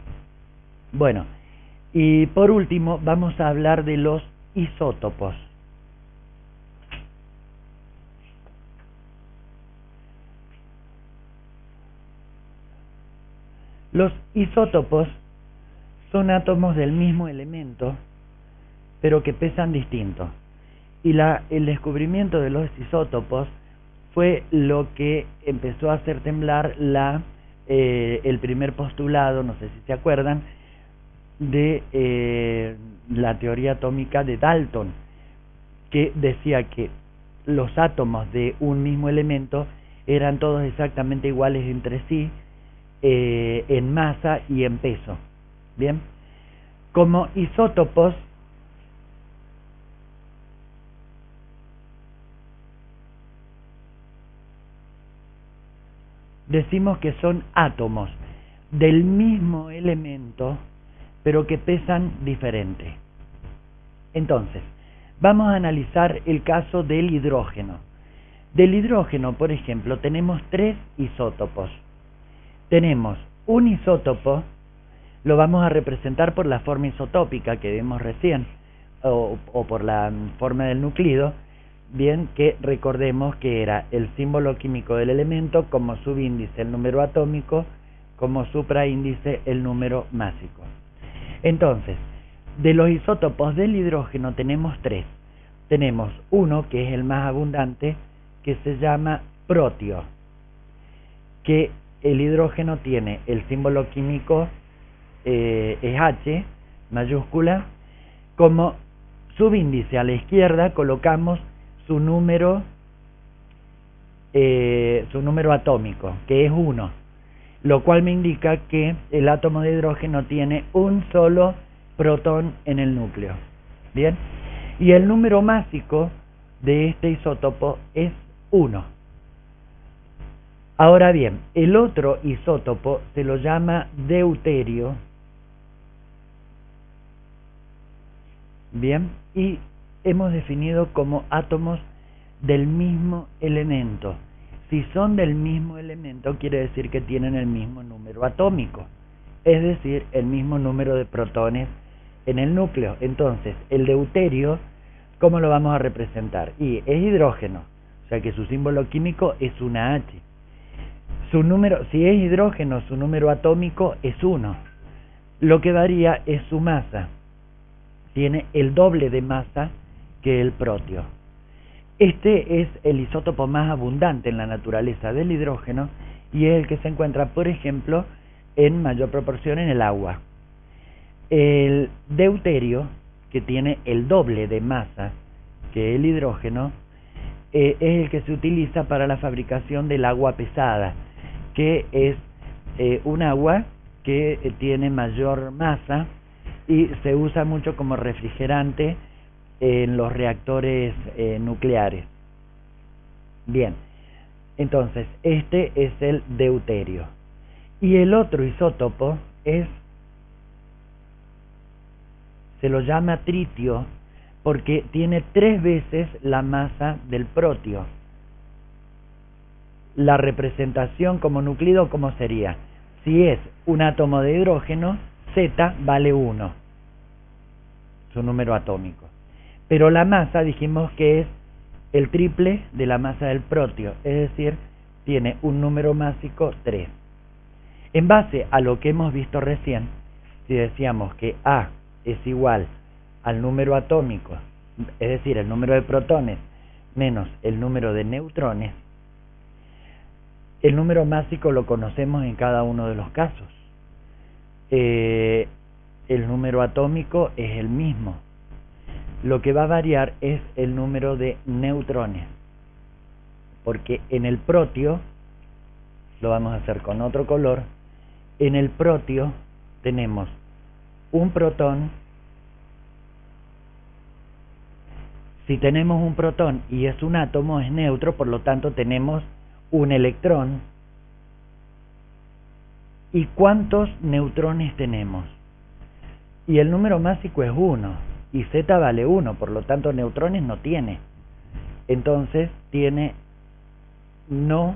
bueno, y por último vamos a hablar de los isótopos. Los isótopos son átomos del mismo elemento, pero que pesan distinto. Y el descubrimiento de los isótopos fue lo que empezó a hacer temblar el primer postulado, no sé si se acuerdan, de la teoría atómica de Dalton, que decía que los átomos de un mismo elemento eran todos exactamente iguales entre sí, en masa y en peso. Bien, como isótopos decimos que son átomos del mismo elemento, pero que pesan diferente. Entonces, vamos a analizar el caso del hidrógeno. Del hidrógeno, por ejemplo, tenemos 3 isótopos. Tenemos un isótopo, lo vamos a representar por la forma isotópica que vimos recién, o por la forma del nucleido, bien, que recordemos que era el símbolo químico del elemento, como subíndice el número atómico, como supraíndice el número másico. Entonces, de los isótopos del hidrógeno tenemos 3. Tenemos uno que es el más abundante, que se llama protio, que el hidrógeno tiene el símbolo químico es H mayúscula. Como subíndice a la izquierda colocamos su número atómico, que es 1, lo cual me indica que el átomo de hidrógeno tiene un solo protón en el núcleo. Bien, y el número másico de este isótopo es 1. Ahora bien, el otro isótopo se lo llama deuterio. Bien, y hemos definido como átomos del mismo elemento. Si son del mismo elemento, quiere decir que tienen el mismo número atómico, es decir, el mismo número de protones en el núcleo. Entonces, el deuterio, ¿cómo lo vamos a representar? Y es hidrógeno, o sea que su símbolo químico es una H. Su número, si es hidrógeno, su número atómico es 1. Lo que varía es su masa. Tiene el doble de masa que el protio. Este es el isótopo más abundante en la naturaleza del hidrógeno y es el que se encuentra, por ejemplo, en mayor proporción en el agua. El deuterio, que tiene el doble de masa que el hidrógeno, es el que se utiliza para la fabricación del agua pesada, que es un agua que tiene mayor masa y se usa mucho como refrigerante en los reactores nucleares. Bien, entonces este es el deuterio. Y el otro isótopo se lo llama tritio porque tiene 3 veces la masa del protio. La representación como núcleo, ¿cómo sería? Si es un átomo de hidrógeno, Z vale 1, su número atómico. Pero la masa dijimos que es el triple de la masa del protio, es decir, tiene un número másico 3. En base a lo que hemos visto recién, si decíamos que A es igual al número atómico, es decir, el número de protones menos el número de neutrones, el número másico lo conocemos en cada uno de los casos. El número atómico es el mismo. Lo que va a variar es el número de neutrones, porque en el protio, lo vamos a hacer con otro color, en el protio tenemos un protón. Si tenemos un protón y es un átomo, es neutro, por lo tanto tenemos un electrón. ¿Y cuántos neutrones tenemos? Y el número másico es 1, y Z vale 1, por lo tanto neutrones no tiene. Entonces no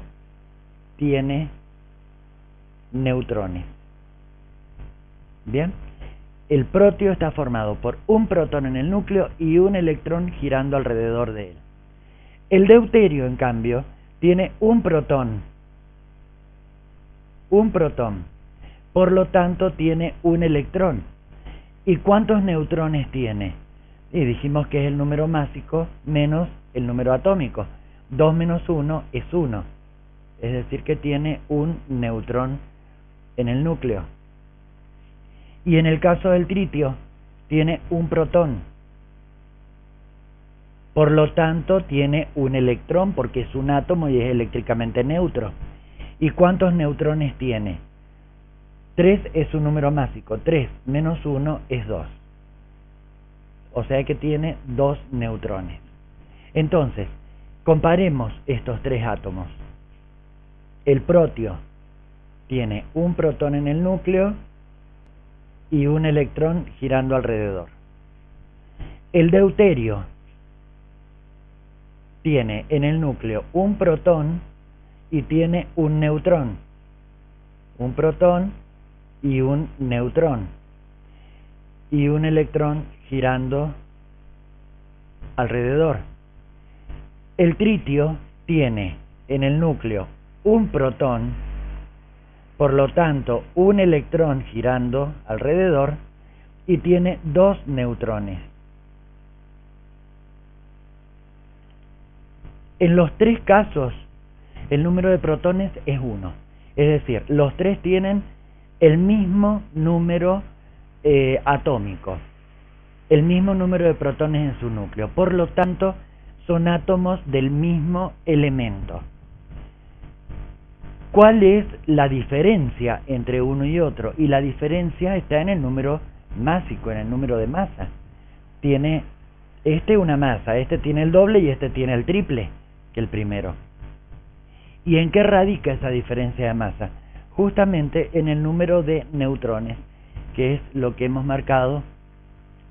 tiene neutrones. Bien, el protio está formado por un protón en el núcleo y un electrón girando alrededor de él. El deuterio, en cambio, tiene un protón, por lo tanto tiene un electrón. ¿Y cuántos neutrones tiene? Y dijimos que es el número másico menos el número atómico. 2 menos 1 es 1, es decir que tiene un neutrón en el núcleo. Y en el caso del tritio, tiene un protón, por lo tanto tiene un electrón porque es un átomo y es eléctricamente neutro. ¿Y cuántos neutrones tiene? 3 es un número másico, 3 menos 1 es 2, o sea que tiene 2 neutrones. Entonces, comparemos estos 3 átomos. El protio tiene un protón en el núcleo y un electrón girando alrededor. El deuterio tiene en el núcleo un protón y tiene un neutrón. Un protón y un neutrón. Y un electrón girando alrededor. El tritio tiene en el núcleo un protón, por lo tanto un electrón girando alrededor, y tiene 2 neutrones. En los 3 casos, el número de protones es 1. Es decir, los tres tienen el mismo número atómico, el mismo número de protones en su núcleo. Por lo tanto, son átomos del mismo elemento. ¿Cuál es la diferencia entre uno y otro? Y la diferencia está en el número másico, en el número de masa. Tiene una masa, este tiene el doble y este tiene el triple que el primero. ¿Y en qué radica esa diferencia de masa? Justamente en el número de neutrones, que es lo que hemos marcado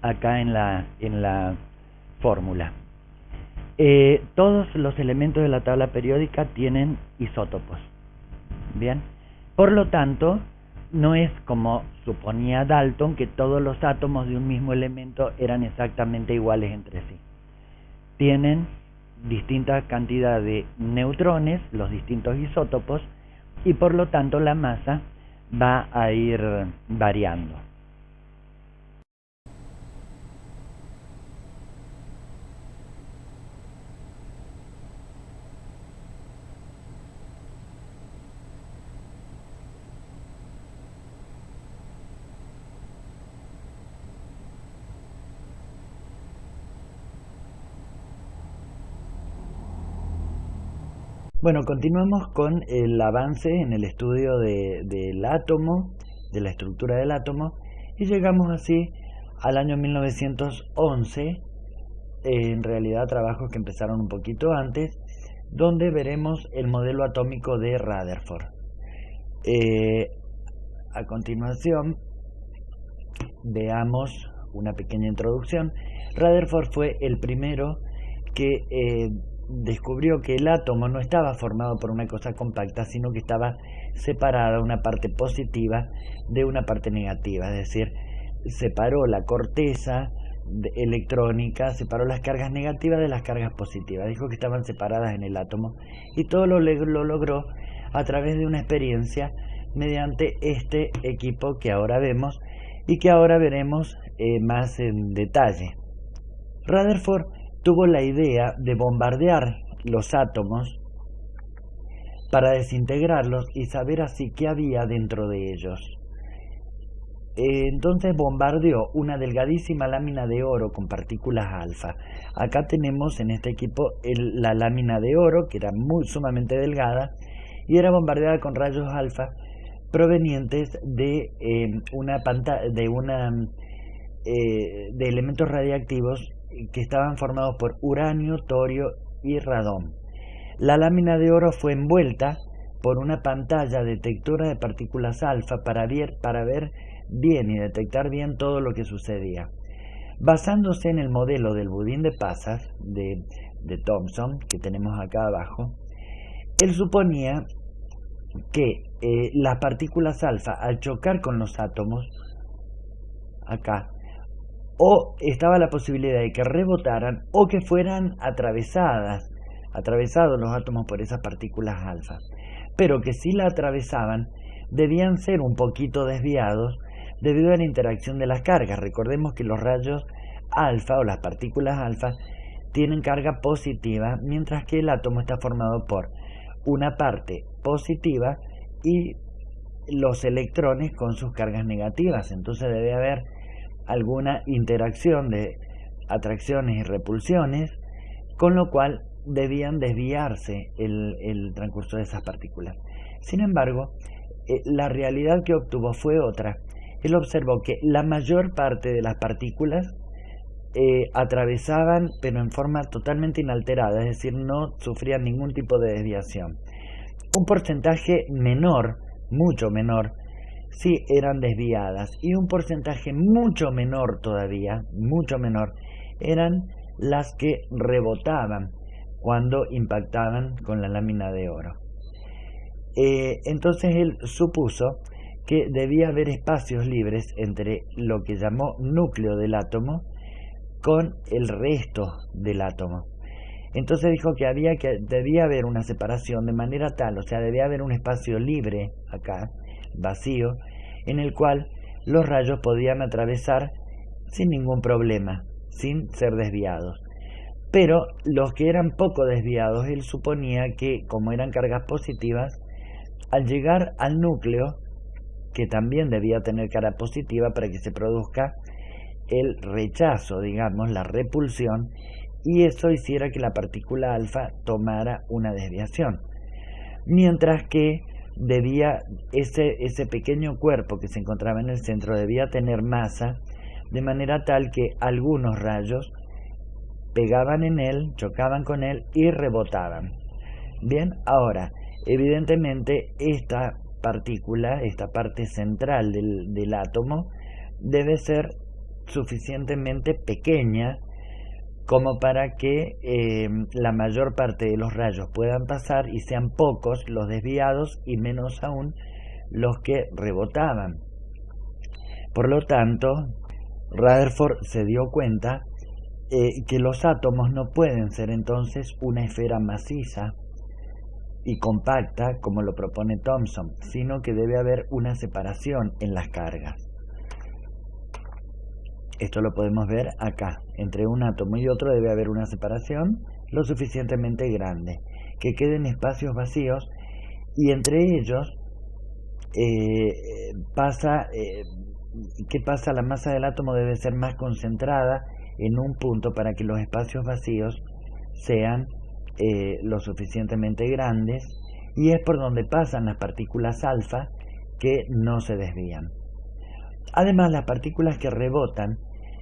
acá en la fórmula. Todos los elementos de la tabla periódica tienen isótopos. Bien, por lo tanto, no es como suponía Dalton, que todos los átomos de un mismo elemento eran exactamente iguales entre sí. Tienen distinta cantidad de neutrones, los distintos isótopos, y por lo tanto la masa va a ir variando. Bueno, continuamos con el avance en el estudio del átomo, de la estructura del átomo, y llegamos así al año 1911, en realidad trabajos que empezaron un poquito antes, donde veremos el modelo atómico de Rutherford. A continuación, veamos una pequeña introducción. Rutherford fue el primero que descubrió que el átomo no estaba formado por una cosa compacta, sino que estaba separada una parte positiva de una parte negativa, es decir, separó la corteza electrónica, separó las cargas negativas de las cargas positivas, dijo que estaban separadas en el átomo, y todo lo logró a través de una experiencia mediante este equipo que ahora vemos y que ahora veremos más en detalle. Rutherford tuvo la idea de bombardear los átomos para desintegrarlos y saber así qué había dentro de ellos. Entonces bombardeó una delgadísima lámina de oro con partículas alfa. Acá tenemos en este equipo la lámina de oro, que era sumamente delgada, y era bombardeada con rayos alfa provenientes de de elementos radiactivos que estaban formados por uranio, torio y radón. La lámina de oro fue envuelta por una pantalla detectora de partículas alfa para ver bien y detectar bien todo lo que sucedía. Basándose en el modelo del budín de pasas de Thomson, que tenemos acá abajo, él suponía que las partículas alfa, al chocar con los átomos, acá, o estaba la posibilidad de que rebotaran o que fueran atravesados los átomos por esas partículas alfa, pero que si la atravesaban debían ser un poquito desviados debido a la interacción de las cargas. Recordemos que los rayos alfa o las partículas alfa tienen carga positiva, mientras que el átomo está formado por una parte positiva y los electrones con sus cargas negativas. Entonces debe haber alguna interacción de atracciones y repulsiones, con lo cual debían desviarse el transcurso de esas partículas. Sin embargo, la realidad que obtuvo fue otra. Él observó que la mayor parte de las partículas atravesaban, pero en forma totalmente inalterada, es decir, no sufrían ningún tipo de desviación. Un porcentaje menor, mucho menor, sí eran desviadas, y un porcentaje mucho menor todavía, mucho menor, eran las que rebotaban cuando impactaban con la lámina de oro. Entonces él supuso que debía haber espacios libres entre lo que llamó núcleo del átomo con el resto del átomo. Entonces dijo que debía haber una separación de manera tal, o sea, debía haber un espacio libre acá, vacío, en el cual los rayos podían atravesar sin ningún problema, sin ser desviados. Pero los que eran poco desviados, él suponía que, como eran cargas positivas, Al llegar al núcleo, que también debía tener carga positiva para que se produzca el rechazo, digamos, la repulsión, y eso hiciera que la partícula alfa tomara una desviación. Mientras que ese pequeño cuerpo que se encontraba en el centro debía tener masa, de manera tal que algunos rayos pegaban en él, chocaban con él y rebotaban. Bien, ahora, evidentemente esta partícula, esta parte central del átomo, debe ser suficientemente pequeña como para que la mayor parte de los rayos puedan pasar y sean pocos los desviados y menos aún los que rebotaban. Por lo tanto, Rutherford se dio cuenta que los átomos no pueden ser entonces una esfera maciza y compacta como lo propone Thomson, sino que debe haber una separación en las cargas. Esto lo podemos ver acá. Entre un átomo y otro debe haber una separación lo suficientemente grande, que queden espacios vacíos, y entre ellos ¿qué pasa? La masa del átomo debe ser más concentrada en un punto para que los espacios vacíos sean lo suficientemente grandes, y es por donde pasan las partículas alfa que no se desvían. Además, las partículas que rebotan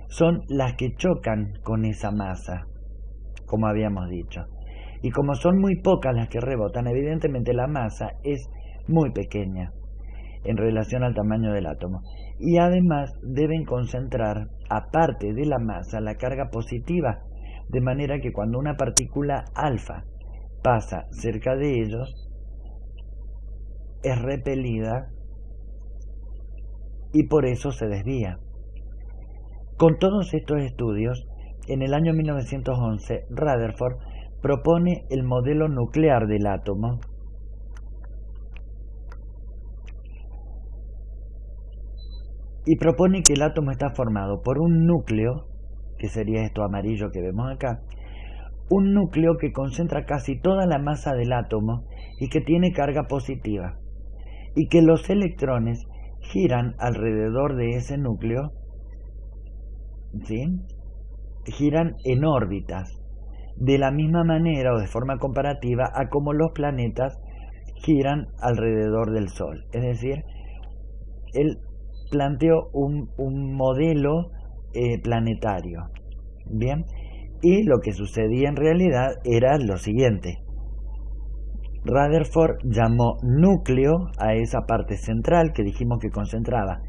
son las que chocan con esa masa, como habíamos dicho. Y como son muy pocas las que rebotan, evidentemente la masa es muy pequeña en relación al tamaño del átomo. Y además deben concentrar, aparte de la masa, la carga positiva, de manera que cuando una partícula alfa pasa cerca de ellos, es repelida y por eso se desvía. Con todos estos estudios, en el año 1911, Rutherford propone el modelo nuclear del átomo, y propone que el átomo está formado por un núcleo, que sería esto amarillo que vemos acá, un núcleo que concentra casi toda la masa del átomo y que tiene carga positiva, y que los electrones giran alrededor de ese núcleo, ¿sí? Giran en órbitas, de la misma manera o de forma comparativa a como los planetas giran alrededor del Sol. Es decir, él planteó un modelo planetario. Bien, y lo que sucedía en realidad era lo siguiente. Rutherford llamó núcleo a esa parte central que dijimos que concentraba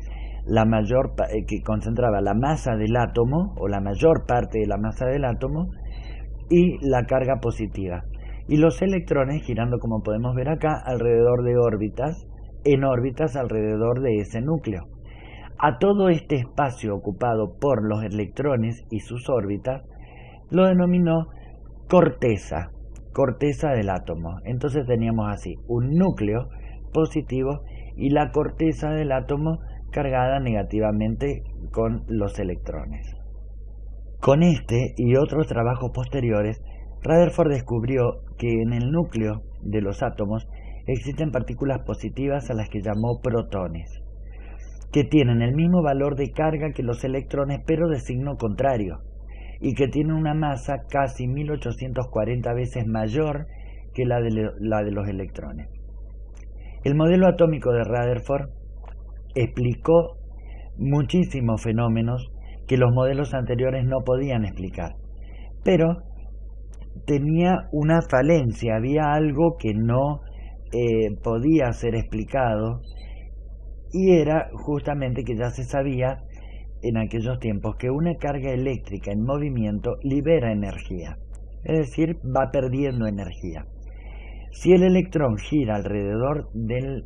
la masa del átomo, o la mayor parte de la masa del átomo, y la carga positiva, y los electrones girando, como podemos ver acá, alrededor de en órbitas alrededor de ese núcleo. A todo este espacio ocupado por los electrones y sus órbitas lo denominó corteza del átomo. Entonces teníamos así un núcleo positivo y la corteza del átomo cargada negativamente con los electrones. Con este y otros trabajos posteriores, Rutherford descubrió que en el núcleo de los átomos existen partículas positivas a las que llamó protones, que tienen el mismo valor de carga que los electrones, pero de signo contrario, y que tienen una masa casi 1840 veces mayor que la de los electrones. El modelo atómico de Rutherford explicó muchísimos fenómenos que los modelos anteriores no podían explicar, pero tenía una falencia, había algo que no podía ser explicado, y era justamente que ya se sabía en aquellos tiempos que una carga eléctrica en movimiento libera energía, es decir, va perdiendo energía. Si el electrón gira alrededor del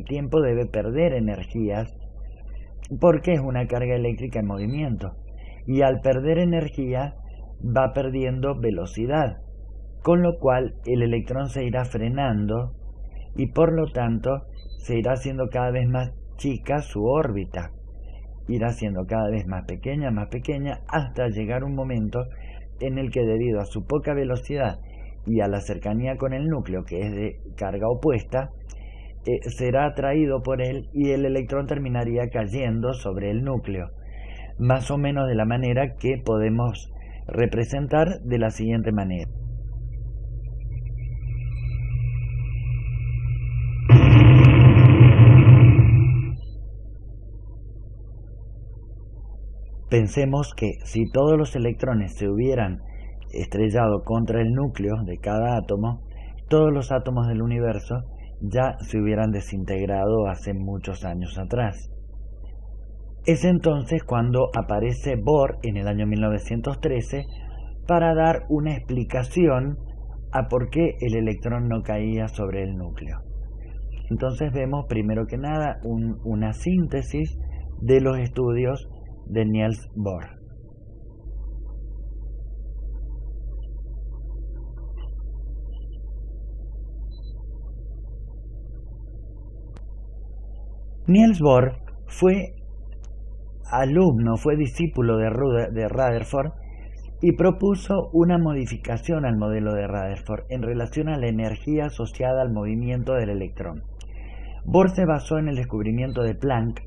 tiempo, debe perder energías porque es una carga eléctrica en movimiento, y al perder energía va perdiendo velocidad, con lo cual el electrón se irá frenando y por lo tanto se irá haciendo cada vez más chica su órbita, irá siendo cada vez más pequeña hasta llegar un momento en el que, debido a su poca velocidad y a la cercanía con el núcleo, que es de carga opuesta, será atraído por él y el electrón terminaría cayendo sobre el núcleo, más o menos de la manera que podemos representar de la siguiente manera. Pensemos que si todos los electrones se hubieran estrellado contra el núcleo de cada átomo, todos los átomos del universo ya se hubieran desintegrado hace muchos años atrás. Es entonces cuando aparece Bohr en el año 1913 para dar una explicación a por qué el electrón no caía sobre el núcleo. Entonces vemos primero que nada una síntesis de los estudios de Niels Bohr. Niels Bohr fue discípulo de Rutherford y propuso una modificación al modelo de Rutherford en relación a la energía asociada al movimiento del electrón. Bohr se basó en el descubrimiento de Planck,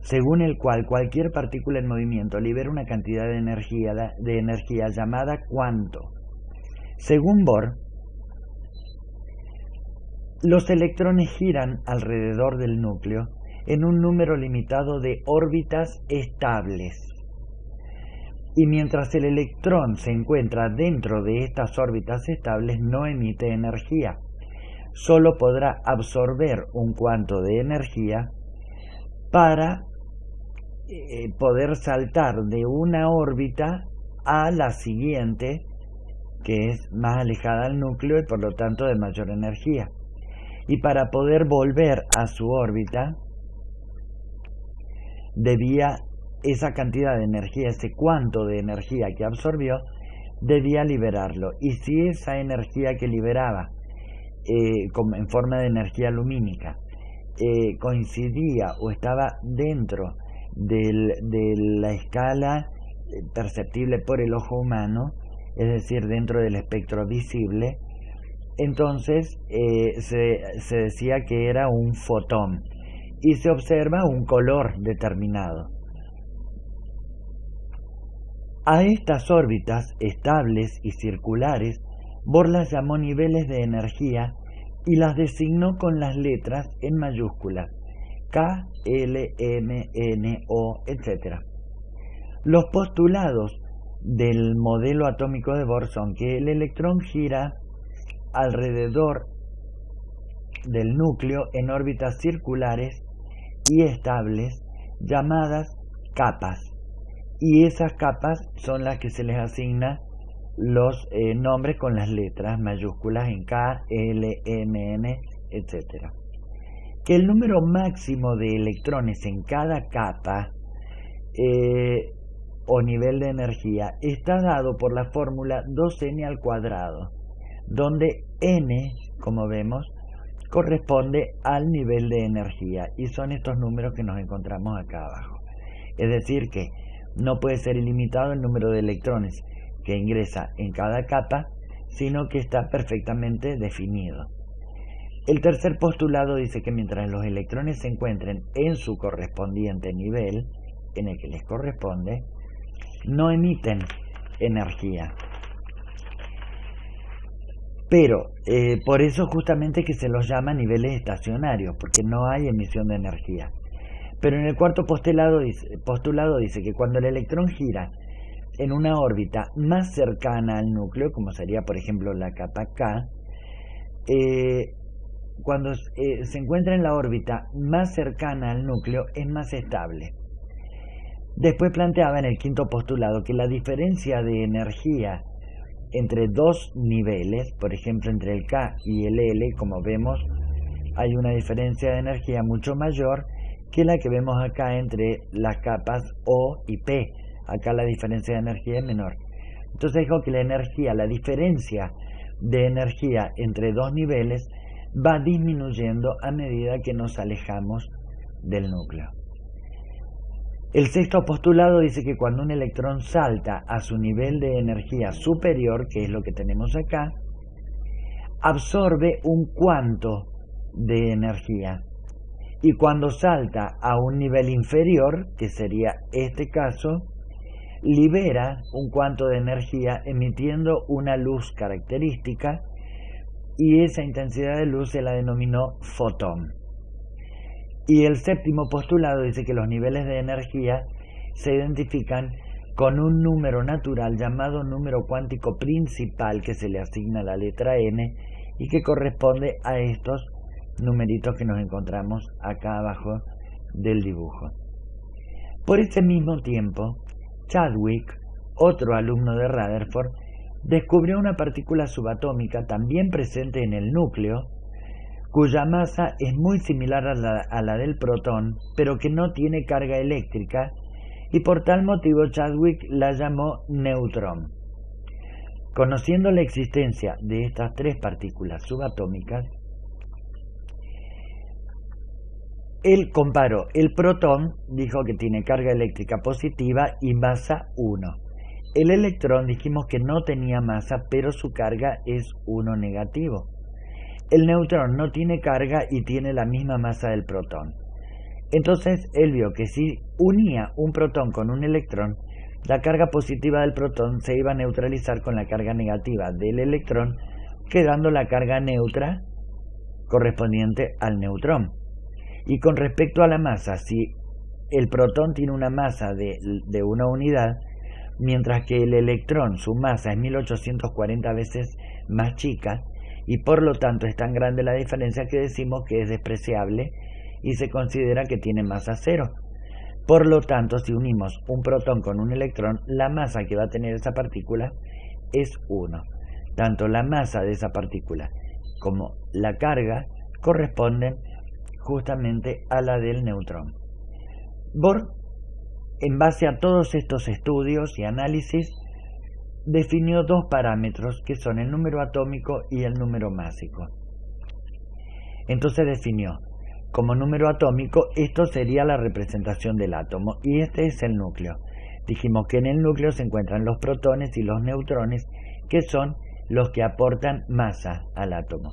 según el cual cualquier partícula en movimiento libera una cantidad de energía llamada cuanto. Según Bohr, los electrones giran alrededor del núcleo en un número limitado de órbitas estables. Y mientras el electrón se encuentra dentro de estas órbitas estables, no emite energía. Solo podrá absorber un cuanto de energía para poder saltar de una órbita a la siguiente, que es más alejada del núcleo y por lo tanto de mayor energía. Y para poder volver a su órbita, debía esa cantidad de energía, ese cuanto de energía que absorbió, debía liberarlo. Y si esa energía que liberaba en forma de energía lumínica coincidía o estaba dentro de la escala perceptible por el ojo humano, es decir, dentro del espectro visible, entonces se decía que era un fotón y se observa un color determinado. A estas órbitas estables y circulares, Bohr las llamó niveles de energía y las designó con las letras en mayúsculas: K, L, M, N, O, etc. Los postulados del modelo atómico de Bohr son que el electrón gira alrededor del núcleo en órbitas circulares y estables llamadas capas, y esas capas son las que se les asigna los nombres con las letras mayúsculas en K, L, M, N, etc. Que el número máximo de electrones en cada capa o nivel de energía está dado por la fórmula 2n al cuadrado, donde n, como vemos, corresponde al nivel de energía, y son estos números que nos encontramos acá abajo. Es decir que no puede ser ilimitado el número de electrones que ingresa en cada capa, sino que está perfectamente definido. El tercer postulado dice que mientras los electrones se encuentren en su correspondiente nivel, en el que les corresponde, no emiten energía. Pero por eso justamente que se los llama niveles estacionarios, porque no hay emisión de energía. Pero en el cuarto postulado dice que cuando el electrón gira en una órbita más cercana al núcleo, como sería por ejemplo la capa K, cuando se encuentra en la órbita más cercana al núcleo es más estable. Después planteaba en el quinto postulado que la diferencia de energía entre dos niveles, por ejemplo entre el K y el L, como vemos, hay una diferencia de energía mucho mayor que la que vemos acá entre las capas O y P. Acá la diferencia de energía es menor. Entonces dijo que la diferencia de energía entre dos niveles va disminuyendo a medida que nos alejamos del núcleo. El sexto postulado dice que cuando un electrón salta a su nivel de energía superior, que es lo que tenemos acá, absorbe un cuanto de energía, y cuando salta a un nivel inferior, que sería este caso, libera un cuanto de energía emitiendo una luz característica, y esa intensidad de luz se la denominó fotón. Y el séptimo postulado dice que los niveles de energía se identifican con un número natural llamado número cuántico principal, que se le asigna la letra n y que corresponde a estos numeritos que nos encontramos acá abajo del dibujo. Por ese mismo tiempo, Chadwick, otro alumno de Rutherford, descubrió una partícula subatómica también presente en el núcleo, cuya masa es muy similar a la del protón, pero que no tiene carga eléctrica, y por tal motivo Chadwick la llamó neutrón. Conociendo la existencia de estas tres partículas subatómicas, él comparó el protón, dijo que tiene carga eléctrica positiva y masa 1. El electrón dijimos que no tenía masa, pero su carga es 1 negativo. El neutrón no tiene carga y tiene la misma masa del protón. Entonces él vio que si unía un protón con un electrón, la carga positiva del protón se iba a neutralizar con la carga negativa del electrón, quedando la carga neutra correspondiente al neutrón. Y con respecto a la masa, si el protón tiene una masa de una unidad, mientras que el electrón, su masa es 1840 veces más chica, y por lo tanto es tan grande la diferencia que decimos que es despreciable y se considera que tiene masa cero. Por lo tanto, si unimos un protón con un electrón, la masa que va a tener esa partícula es 1. Tanto la masa de esa partícula como la carga corresponden justamente a la del neutrón. Bohr, en base a todos estos estudios y análisis, definió dos parámetros que son el número atómico y el número másico. Entonces definió como número atómico, esto sería la representación del átomo, y este es el núcleo. Dijimos que en el núcleo se encuentran los protones y los neutrones, que son los que aportan masa al átomo,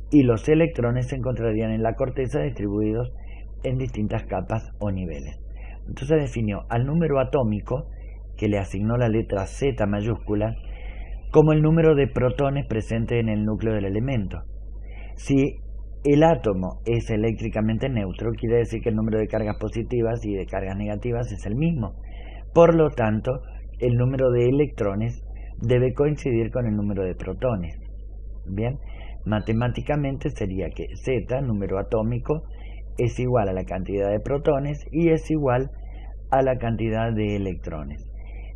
y los electrones se encontrarían en la corteza distribuidos en distintas capas o niveles. Entonces definió al número atómico, que le asignó la letra Z mayúscula, como el número de protones presente en el núcleo del elemento. Si el átomo es eléctricamente neutro, quiere decir que el número de cargas positivas y de cargas negativas es el mismo. Por lo tanto, el número de electrones debe coincidir con el número de protones. Bien, matemáticamente sería que Z, número atómico, es igual a la cantidad de protones y es igual a la cantidad de electrones.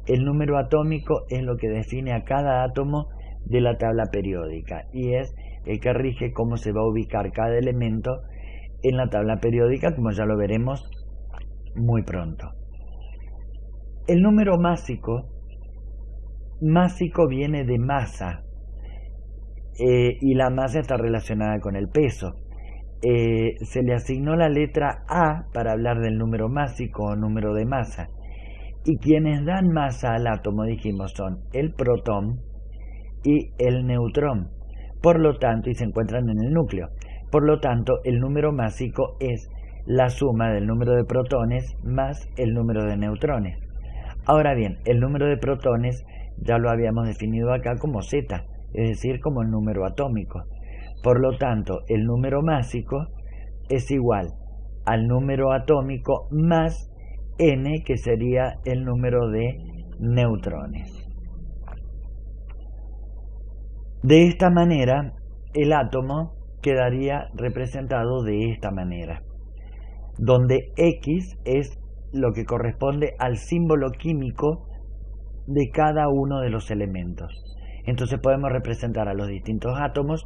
El número atómico es lo que define a cada átomo de la tabla periódica y es el que rige cómo se va a ubicar cada elemento en la tabla periódica, como ya lo veremos muy pronto. El número másico viene de masa, y la masa está relacionada con el peso. Se le asignó la letra A para hablar del número másico o número de masa, y quienes dan masa al átomo, dijimos, son el protón y el neutrón, por lo tanto, y se encuentran en el núcleo. Por lo tanto, el número másico es la suma del número de protones más el número de neutrones. Ahora bien, el número de protones ya lo habíamos definido acá como Z, es decir, como el número atómico. Por lo tanto, el número másico es igual al número atómico más n, que sería el número de neutrones. De esta manera, el átomo quedaría representado de esta manera, donde X es lo que corresponde al símbolo químico de cada uno de los elementos. Entonces podemos representar a los distintos átomos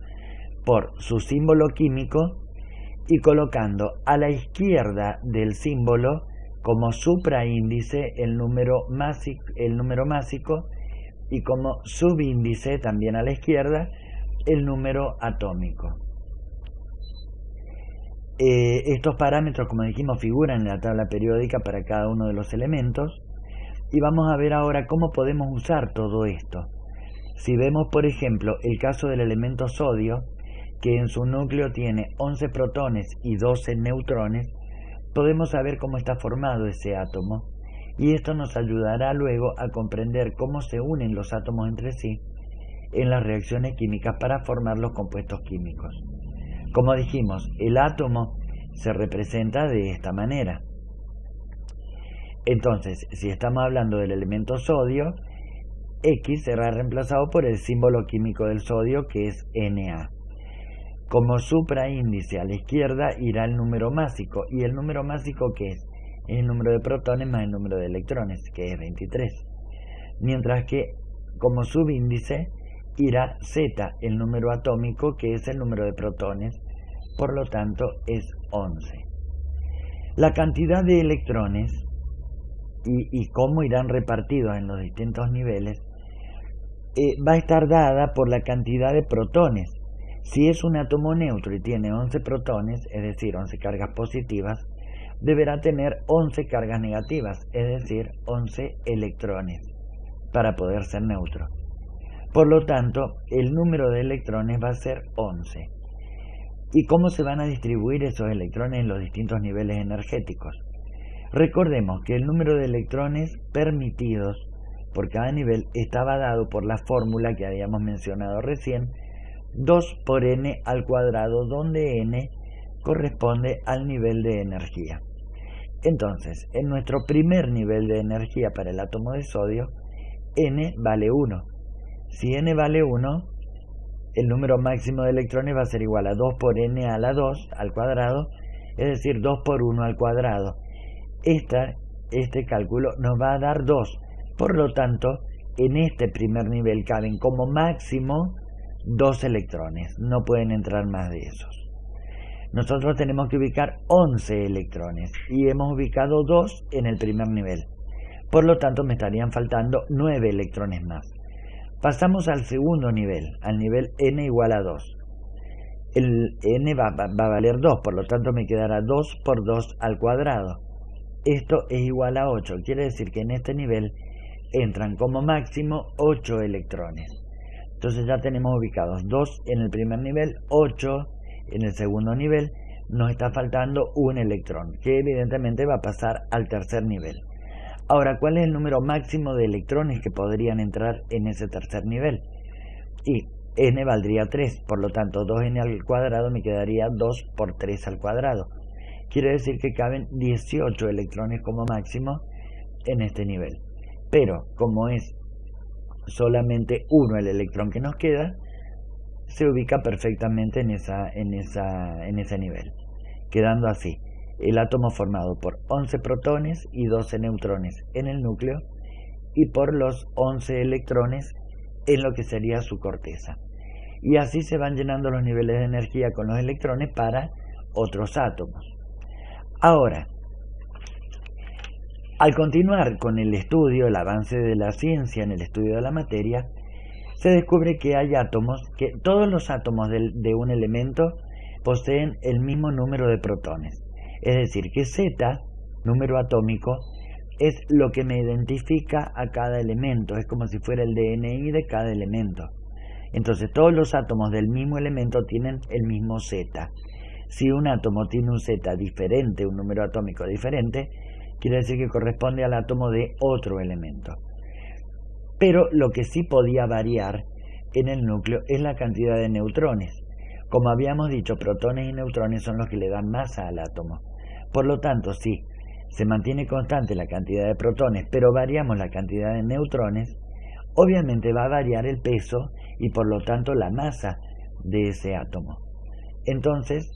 por su símbolo químico y colocando a la izquierda del símbolo como supraíndice el número másico y como subíndice también a la izquierda el número atómico. Estos parámetros, como dijimos, figuran en la tabla periódica para cada uno de los elementos, y vamos a ver ahora cómo podemos usar todo esto. Si vemos, por ejemplo, el caso del elemento sodio, que en su núcleo tiene 11 protones y 12 neutrones, podemos saber cómo está formado ese átomo, y esto nos ayudará luego a comprender cómo se unen los átomos entre sí en las reacciones químicas para formar los compuestos químicos. Como dijimos, el átomo se representa de esta manera. Entonces, si estamos hablando del elemento sodio, X será reemplazado por el símbolo químico del sodio, que es Na. Como supraíndice a la izquierda irá el número másico. ¿Y el número másico qué es? Es el número de protones más el número de electrones, que es 23. Mientras que como subíndice irá Z, el número atómico, que es el número de protones, por lo tanto es 11. La cantidad de electrones y cómo irán repartidos en los distintos niveles va a estar dada por la cantidad de protones. Si es un átomo neutro y tiene 11 protones, es decir, 11 cargas positivas, deberá tener 11 cargas negativas, es decir, 11 electrones, para poder ser neutro. Por lo tanto, el número de electrones va a ser 11. ¿Y cómo se van a distribuir esos electrones en los distintos niveles energéticos? Recordemos que el número de electrones permitidos por cada nivel estaba dado por la fórmula que habíamos mencionado recién, 2 por n al cuadrado, donde n corresponde al nivel de energía. Entonces, en nuestro primer nivel de energía para el átomo de sodio, n vale 1. Si n vale 1, el número máximo de electrones va a ser igual a 2 por n a la 2 al cuadrado, es decir, 2 por 1 al cuadrado. Este cálculo nos va a dar 2. Por lo tanto, en este primer nivel caben como máximo 2 electrones. No pueden entrar más de esos. Nosotros tenemos que ubicar 11 electrones y hemos ubicado 2 en el primer nivel. Por lo tanto, me estarían faltando 9 electrones más. Pasamos al segundo nivel, al nivel n igual a 2. El n va a valer 2, por lo tanto me quedará 2 por 2 al cuadrado. Esto es igual a 8, quiere decir que en este nivel entran como máximo 8 electrones. Entonces ya tenemos ubicados 2 en el primer nivel, 8 en el segundo nivel. Nos está faltando un electrón, que evidentemente va a pasar al tercer nivel. Ahora, ¿cuál es el número máximo de electrones que podrían entrar en ese tercer nivel? Y n valdría 3, por lo tanto 2n al cuadrado me quedaría 2 por 3 al cuadrado. Quiere decir que caben 18 electrones como máximo en este nivel. Pero como es solamente 1 el electrón que nos queda, se ubica perfectamente en ese nivel, quedando así el átomo formado por 11 protones y 12 neutrones en el núcleo y por los 11 electrones en lo que sería su corteza. Y así se van llenando los niveles de energía con los electrones para otros átomos. Ahora, al continuar con el estudio, el avance de la ciencia en el estudio de la materia, se descubre que hay átomos, que todos los átomos de un elemento poseen el mismo número de protones. Es decir, que Z, número atómico, es lo que me identifica a cada elemento, es como si fuera el DNI de cada elemento. Entonces todos los átomos del mismo elemento tienen el mismo Z. Si un átomo tiene un Z diferente, un número atómico diferente, quiere decir que corresponde al átomo de otro elemento. Pero lo que sí podía variar en el núcleo es la cantidad de neutrones. Como habíamos dicho, protones y neutrones son los que le dan masa al átomo. Por lo tanto, si se mantiene constante la cantidad de protones, pero variamos la cantidad de neutrones, obviamente va a variar el peso y por lo tanto la masa de ese átomo. Entonces,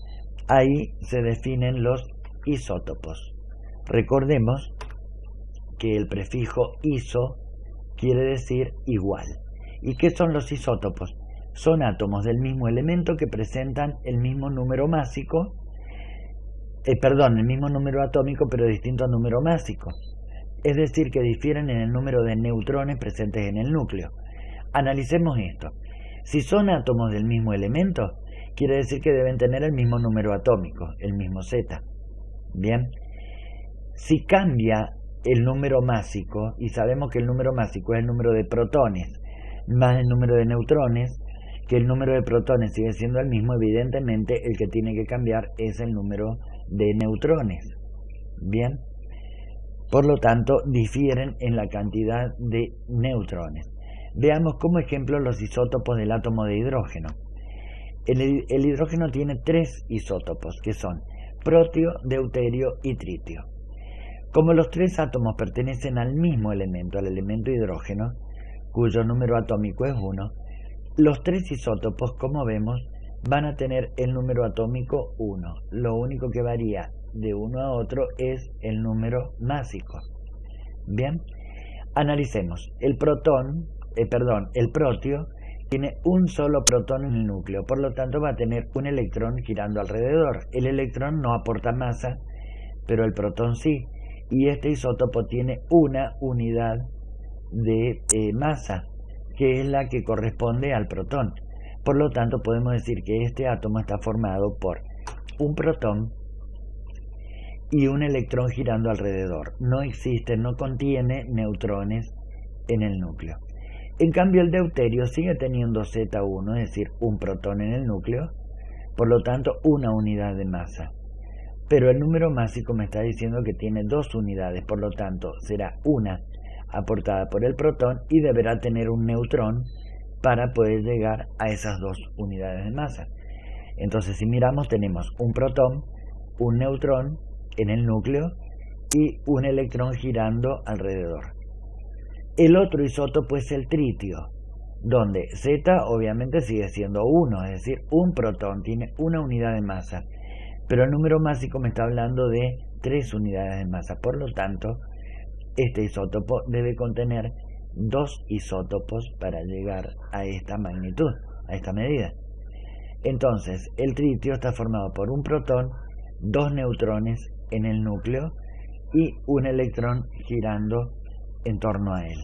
ahí se definen los isótopos. Recordemos que el prefijo iso quiere decir igual. ¿Y qué son los isótopos? Son átomos del mismo elemento que presentan el mismo número másico, el mismo número atómico, pero distinto número másico. Es decir, que difieren en el número de neutrones presentes en el núcleo. Analicemos esto. Si son átomos del mismo elemento, quiere decir que deben tener el mismo número atómico, el mismo Z. Bien. Si cambia el número másico, y sabemos que el número másico es el número de protones más el número de neutrones, que el número de protones sigue siendo el mismo, evidentemente el que tiene que cambiar es el número de neutrones. Bien, por lo tanto difieren en la cantidad de neutrones. Veamos como ejemplo los isótopos del átomo de hidrógeno. El hidrógeno tiene 3 isótopos, que son protio, deuterio y tritio. Como los 3 átomos pertenecen al mismo elemento, al elemento hidrógeno, cuyo número atómico es 1, los 3 isótopos, como vemos, van a tener el número atómico 1. Lo único que varía de uno a otro es el número másico. Bien, analicemos. El protio tiene un solo protón en el núcleo, por lo tanto va a tener un electrón girando alrededor. El electrón no aporta masa, pero el protón sí, y este isótopo tiene una unidad de masa, que es la que corresponde al protón. Por lo tanto, podemos decir que este átomo está formado por un protón y un electrón girando alrededor. No contiene neutrones en el núcleo. En cambio, el deuterio sigue teniendo Z1, es decir, un protón en el núcleo, por lo tanto, una unidad de masa. Pero el número másico me está diciendo que tiene 2 unidades, por lo tanto, será una aportada por el protón y deberá tener un neutrón para poder llegar a esas 2 unidades de masa. Entonces, si miramos, tenemos un protón, un neutrón en el núcleo y un electrón girando alrededor. El otro isótopo es el tritio, donde Z obviamente sigue siendo 1, es decir, un protón tiene una unidad de masa, pero el número másico me está hablando de 3 unidades de masa. Por lo tanto, este isótopo debe contener 2 isótopos para llegar a esta magnitud, a esta medida. Entonces, el tritio está formado por un protón, 2 neutrones en el núcleo y un electrón girando en torno a él.